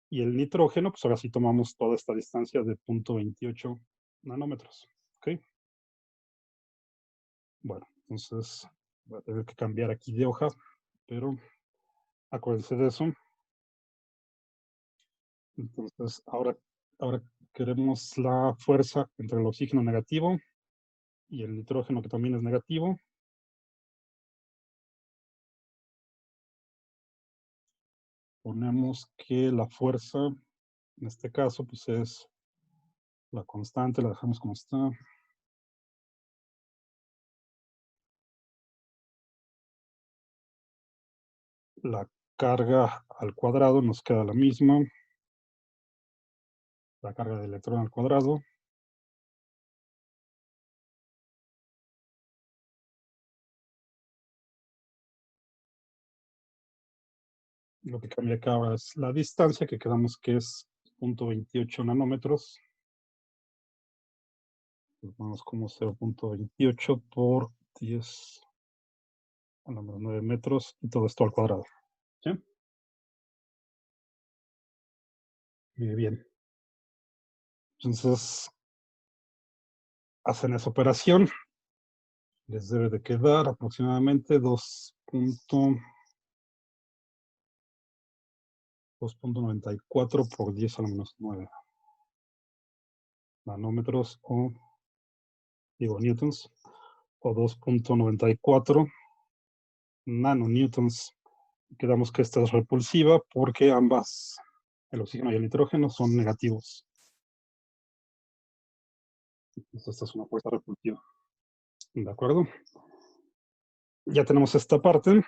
y el nitrógeno, pues ahora sí tomamos toda esta distancia de 0.28 nanómetros. ¿Ok? Bueno, entonces voy a tener que cambiar aquí de hoja, pero acuérdense de eso. Entonces, ahora queremos la fuerza entre el oxígeno negativo y el nitrógeno que también es negativo. Ponemos que la fuerza, en este caso, pues es La constante la dejamos como está. La carga al cuadrado nos queda la misma. La carga del electrón al cuadrado. Lo que cambia acá ahora es la distancia, que quedamos que es 0.28 nanómetros. Lo ponemos como 0.28 por 10 a la menos 9 metros, y todo esto al cuadrado. ¿Sí? Muy bien. Entonces, hacen esa operación. Les debe de quedar aproximadamente 2.94 por 10 a la menos 9 nanómetros, o digo newtons, o 2.94 nanonewtons. Quedamos que esta es repulsiva porque ambas, el oxígeno y el nitrógeno, son negativos. Entonces, esta es una fuerza repulsiva. ¿De acuerdo? Ya tenemos esta parte.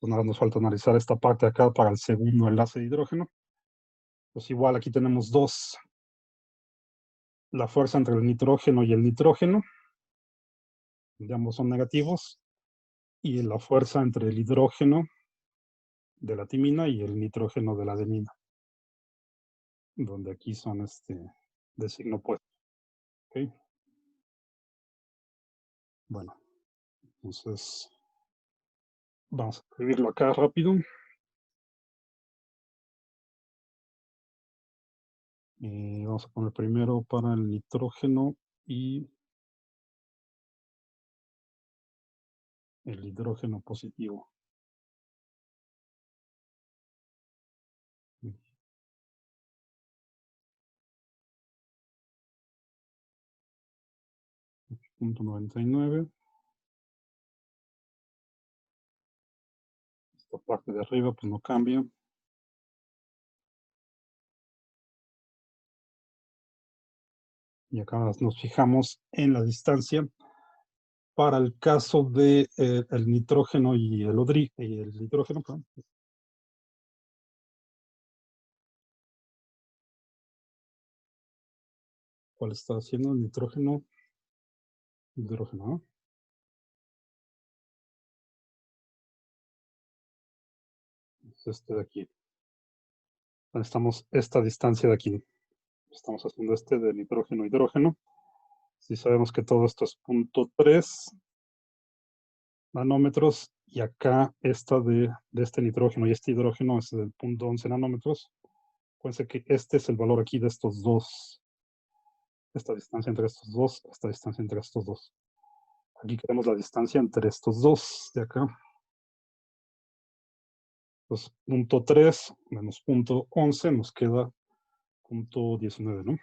Pues nada, nos falta analizar esta parte acá para el segundo enlace de hidrógeno. Pues igual aquí tenemos dos. La fuerza entre el nitrógeno y el nitrógeno, de ambos son negativos, y la fuerza entre el hidrógeno de la timina y el nitrógeno de la adenina, donde aquí son de signo opuesto. ¿Okay? Bueno, entonces vamos a escribirlo acá rápido. Y vamos a poner primero para el nitrógeno y el hidrógeno positivo. Punto 99. Esta parte de arriba pues no cambia. Y acá nos fijamos en la distancia para el caso de el nitrógeno y el hidrógeno, perdón. ¿Cuál está haciendo el nitrógeno? Hidrógeno, ¿no? Es este de aquí. Necesitamos esta distancia de aquí. Estamos haciendo de nitrógeno hidrógeno. Si sabemos que todo esto es 0.3 nanómetros, y acá esta de este nitrógeno y este hidrógeno es del 0.11 nanómetros. Acuérdense que este es el valor aquí de estos dos. Esta distancia entre estos dos, esta distancia entre estos dos. Aquí queremos la distancia entre estos dos de acá. Pues 0.3 menos 0.11 nos queda 0.19, ¿no?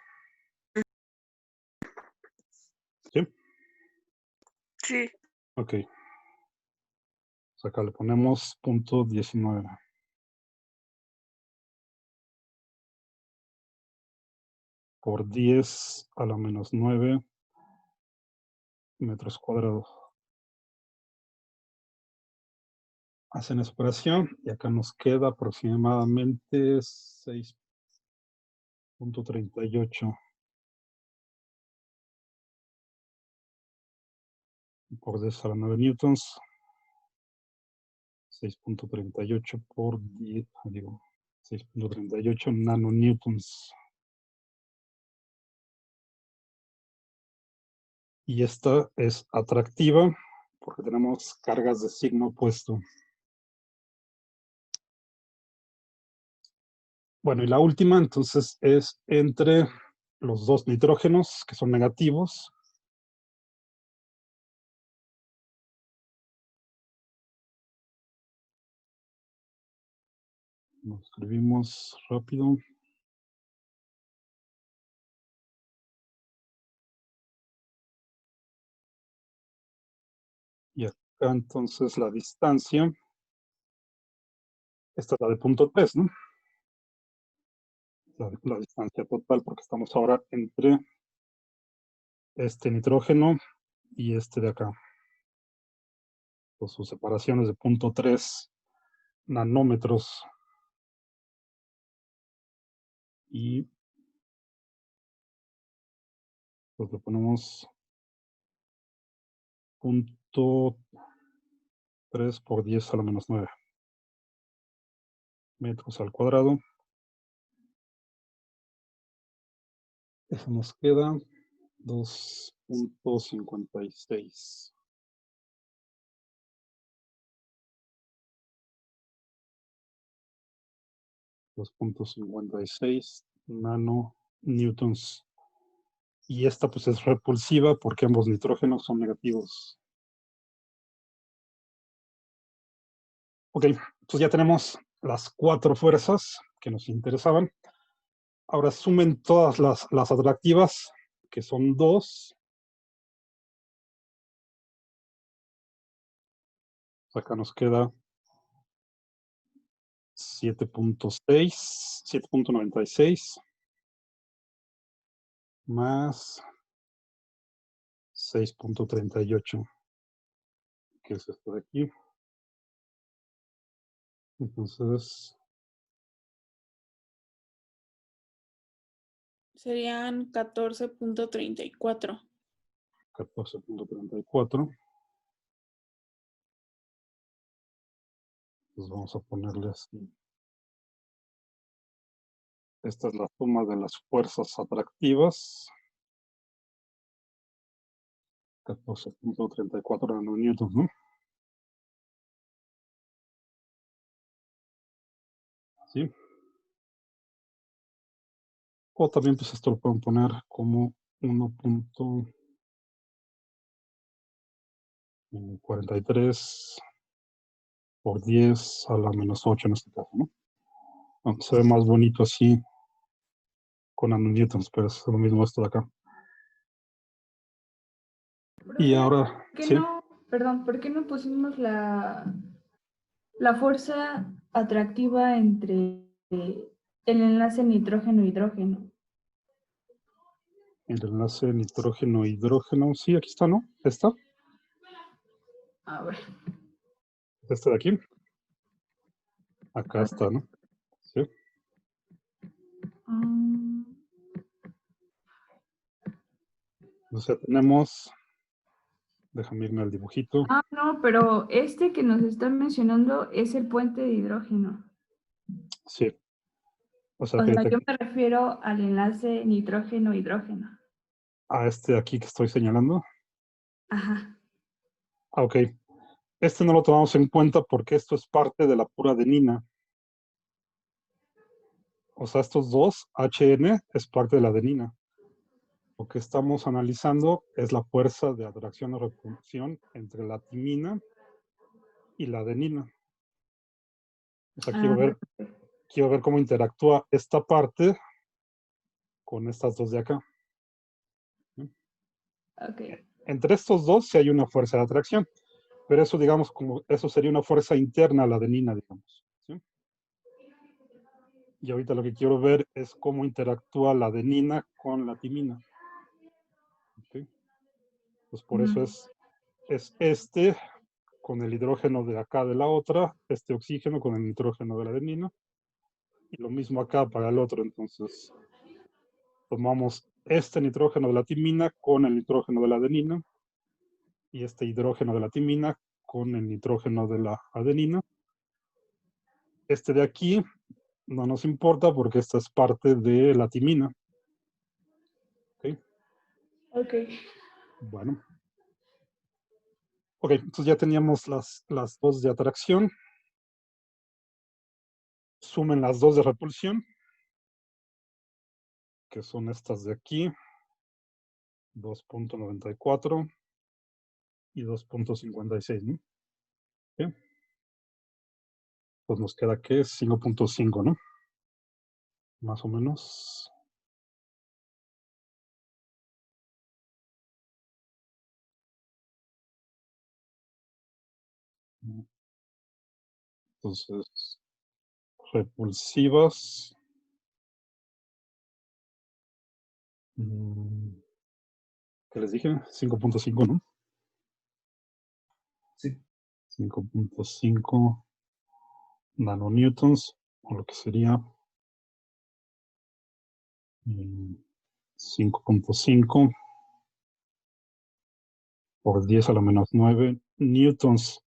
¿Sí?
Sí.
Ok. Pues acá le ponemos 0.19. Por 10 a la menos 9 metros cuadrados. Hacen esa operación y acá nos queda aproximadamente 6.38 por 10 a la 9 newtons. 6.38 por 10, digo, 6.38 nanonewtons. Y esta es atractiva porque tenemos cargas de signo opuesto. Bueno, y la última entonces es entre los dos nitrógenos, que son negativos. Lo escribimos rápido. Y acá entonces la distancia, esta es la de 0.3, ¿no? la distancia total, porque estamos ahora entre este nitrógeno y este de acá. Pues sus separaciones de 0.3 nanómetros. Y pues le ponemos 0.3 por 10 a la menos 9 metros al cuadrado. Eso nos queda 2.56. 2.56 nanonewtons. Y esta pues es repulsiva porque ambos nitrógenos son negativos. Ok, pues ya tenemos las 4 fuerzas que nos interesaban. Ahora sumen todas las atractivas, que son 2. Acá nos queda 7.96 más 6.38, que es esto de aquí. Entonces,
serían 14.34.
14.34. Pues vamos a ponerle así. Esta es la suma de las fuerzas atractivas. 14.34 nanonewtons, ¿no? ¿Sí? O también pues esto lo pueden poner como 1.43 por 10 a la menos 8 en este caso, ¿no? Bueno, se ve más bonito así con nanonewtons, pero es lo mismo esto de acá. Y ahora,
¿Qué
sí,
no, perdón, ¿por qué no pusimos la fuerza atractiva entre el enlace nitrógeno-hidrógeno?
el enlace nitrógeno-hidrógeno, sí, aquí está, ¿no? ¿Esta?
A ver.
Este de aquí. Acá está, ¿no? Sí. O sea, tenemos, déjame irme al dibujito.
No, pero este que nos están mencionando es el puente de hidrógeno.
Sí. O sea,
O sea,
fíjate
yo me refiero al enlace nitrógeno-hidrógeno.
a este de aquí que estoy señalando.
Ajá.
Ah, ok. Este no lo tomamos en cuenta porque esto es parte de la pura adenina. O sea, estos dos, HN, es parte de la adenina. Lo que estamos analizando es la fuerza de atracción o repulsión entre la timina y la adenina. O sea, quiero ver cómo interactúa esta parte con estas dos de acá.
Ok.
Entre estos dos sí hay una fuerza de atracción, pero eso, digamos, como eso sería una fuerza interna a la adenina, digamos. ¿Sí? Y ahorita lo que quiero ver es cómo interactúa la adenina con la timina. ¿Okay? Pues por eso es este con el hidrógeno de acá de la otra, este oxígeno con el nitrógeno de la adenina, y lo mismo acá para el otro. Entonces, tomamos este nitrógeno de la timina con el nitrógeno de la adenina, y este hidrógeno de la timina con el nitrógeno de la adenina. Este de aquí no nos importa porque esta es parte de la timina. ¿Ok?
Ok.
Bueno. Ok, entonces ya teníamos las dos de atracción. Sumen las dos de repulsión, que son estas de aquí, 2.94 y 2.56, ¿no? ¿Sí? Pues nos queda que 5.5, ¿no? Más o menos. Entonces, repulsivas ¿Qué les dije? 5.5, ¿no?
Sí.
5.5 nanonewtons, o lo que sería 5.5 por 10 a la menos 9 newtons.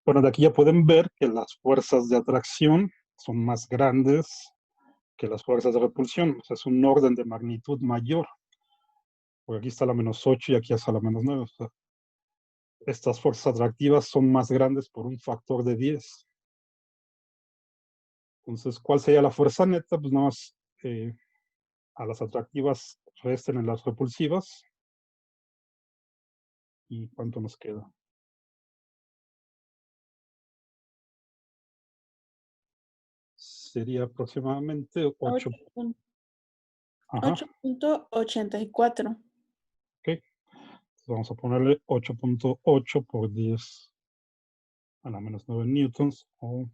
Bueno, de aquí ya pueden ver que las fuerzas de atracción son más grandes que las fuerzas de repulsión. O sea, es un orden de magnitud mayor. Porque aquí está la menos 8 y aquí está la menos 9. O sea, estas fuerzas atractivas son más grandes por un factor de 10. Entonces, ¿cuál sería la fuerza neta? Pues nada más a las atractivas resten en las repulsivas. ¿Y cuánto nos queda? Sería aproximadamente 8.
8.84.
Ok. Entonces vamos a ponerle 8.8 por 10 a la menos 9 newtons o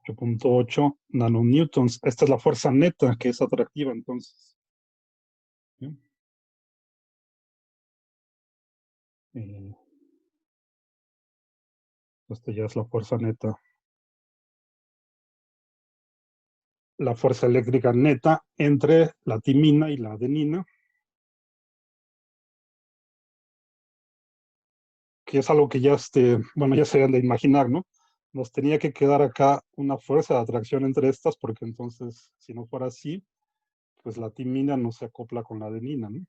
8.8 nanonewtons. Esta es la fuerza neta que es atractiva, entonces. ¿Sí? Esta ya es la fuerza neta. La fuerza eléctrica neta entre la timina y la adenina, que es algo que ya, bueno, ya se han de imaginar, ¿no? Nos tenía que quedar acá una fuerza de atracción entre estas, porque entonces, si no fuera así, pues la timina no se acopla con la adenina, ¿no?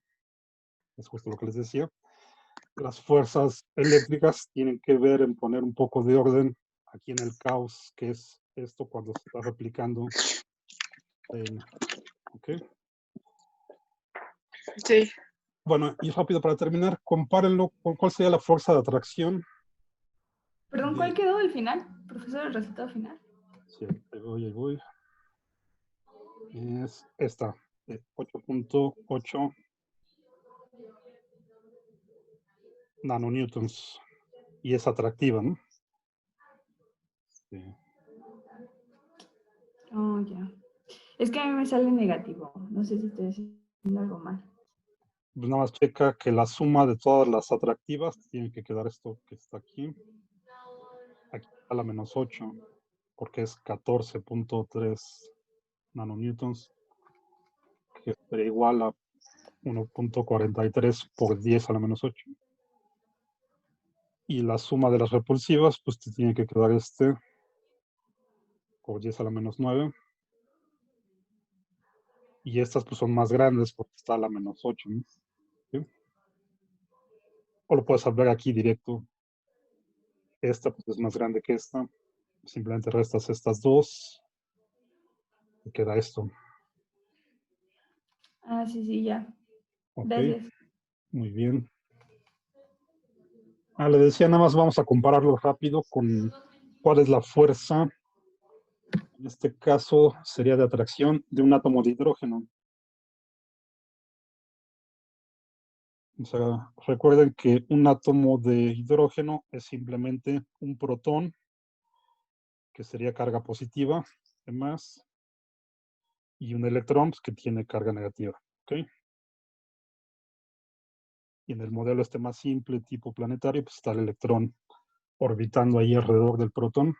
Es justo lo que les decía. Las fuerzas eléctricas tienen que ver en poner un poco de orden aquí en el caos, que es esto cuando se está replicando. ¿Ok?
Sí.
Bueno, y rápido para terminar, compárenlo con cuál sería la fuerza de atracción.
Perdón, ¿cuál quedó al final? Profesor, el resultado final.
Sí, ahí voy. Es esta, de 8.8 nanonewtons. Y es atractiva, ¿no? Sí.
Oh, ya. Es que a mí me sale negativo. No sé si estoy haciendo algo mal.
Pues nada más checa que la suma de todas las atractivas tiene que quedar esto que está aquí. Aquí está la menos 8, porque es 14.3 nanonewtons, que sería igual a 1.43 por 10 a la menos 8. Y la suma de las repulsivas, pues te tiene que quedar este por 10 a la menos 9. Y estas pues son más grandes porque está a la menos 8, ¿no? ¿Sí? O lo puedes ver aquí directo. Esta pues es más grande que esta. Simplemente restas estas dos. Y queda esto.
Ah, sí, ya.
Ok,
Gracias.
muy bien. Le decía, nada más vamos a compararlo rápido con cuál es la fuerza. En este caso sería de atracción de un átomo de hidrógeno. O sea, recuerden que un átomo de hidrógeno es simplemente un protón, que sería carga positiva, además, y un electrón pues, que tiene carga negativa. ¿Okay? Y en el modelo este más simple, tipo planetario, pues está el electrón orbitando ahí alrededor del protón.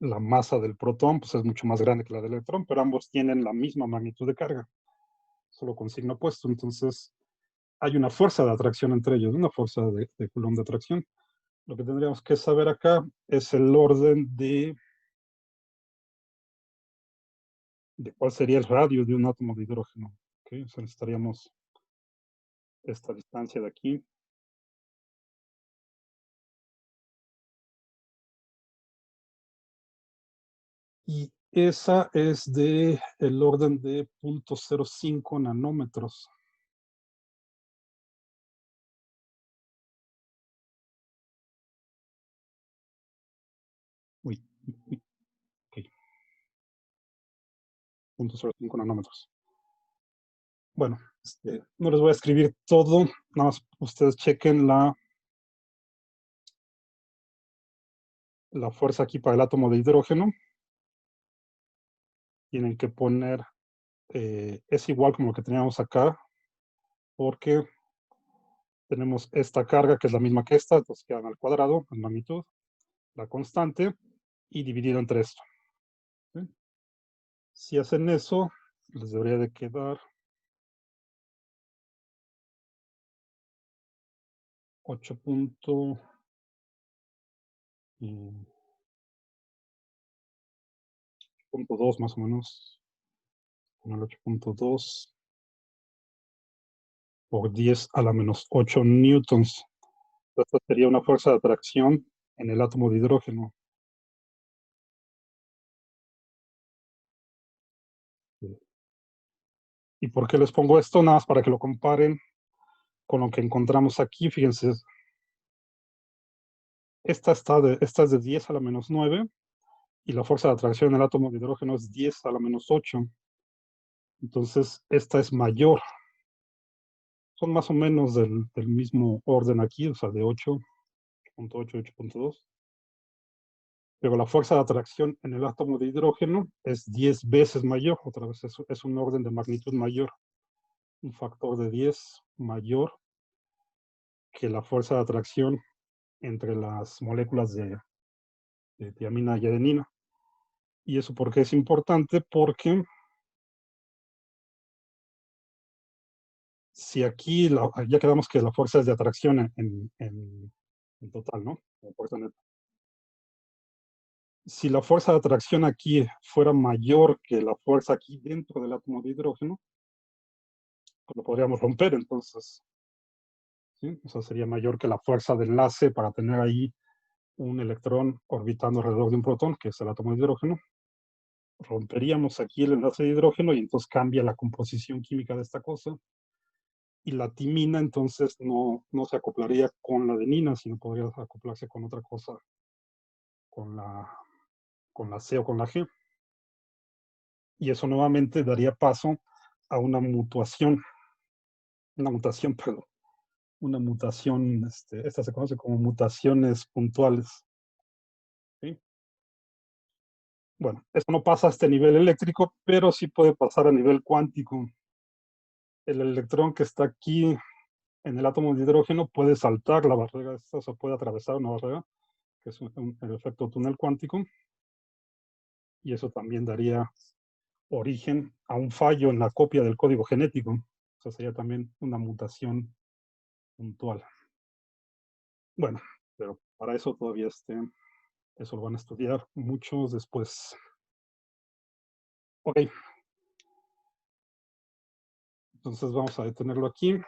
La masa del protón pues, es mucho más grande que la del electrón, pero ambos tienen la misma magnitud de carga, solo con signo opuesto. Entonces, hay una fuerza de atracción entre ellos, una fuerza de Coulomb de atracción. Lo que tendríamos que saber acá es el orden de cuál sería el radio de un átomo de hidrógeno. ¿Okay? O sea, necesitaríamos esta distancia de aquí. Y esa es de el orden de 0.05 nanómetros. Uy, ok. 0.05 nanómetros. Bueno, no les voy a escribir todo, nada más ustedes chequen la fuerza aquí para el átomo de hidrógeno. tienen que poner, es igual como lo que teníamos acá, porque tenemos esta carga que es la misma que esta, entonces quedan al cuadrado, en magnitud, la constante, y dividido entre esto. ¿Sí? Si hacen eso, les debería de quedar 8.2 más o menos, con el 8.2 por 10 a la menos 8 newtons. Esta sería una fuerza de atracción en el átomo de hidrógeno. ¿Y por qué les pongo esto? Nada más para que lo comparen con lo que encontramos aquí. Fíjense, esta es de 10 a la menos 9 y la fuerza de atracción en el átomo de hidrógeno es 10 a la menos 8. Entonces, esta es mayor. Son más o menos del mismo orden aquí, o sea, de 8.8, 8.2. Pero la fuerza de atracción en el átomo de hidrógeno es 10 veces mayor. Otra vez, es un orden de magnitud mayor. Un factor de 10 mayor que la fuerza de atracción entre las moléculas de tiamina y adenina. ¿Y eso por qué es importante? Porque si aquí ya quedamos que la fuerza es de atracción en total, ¿no? La fuerza neta. Si la fuerza de atracción aquí fuera mayor que la fuerza aquí dentro del átomo de hidrógeno, pues lo podríamos romper entonces. ¿Sí? O sea, sería mayor que la fuerza de enlace para tener ahí un electrón orbitando alrededor de un protón, que es el átomo de hidrógeno. Romperíamos aquí el enlace de hidrógeno y entonces cambia la composición química de esta cosa. Y la timina entonces no se acoplaría con la adenina, sino podría acoplarse con otra cosa, con la C o con la G. Y eso nuevamente daría paso a una mutación, perdón, una mutación, esta se conoce como mutaciones puntuales. ¿Sí? Bueno, eso no pasa a este nivel eléctrico, pero sí puede pasar a nivel cuántico. El electrón que está aquí en el átomo de hidrógeno puede saltar la barrera, o sea, puede atravesar una barrera, que es el efecto túnel cuántico, y eso también daría origen a un fallo en la copia del código genético. O sea, sería también una mutación puntual. Bueno, pero para eso todavía eso lo van a estudiar muchos después. Ok. Entonces vamos a detenerlo aquí.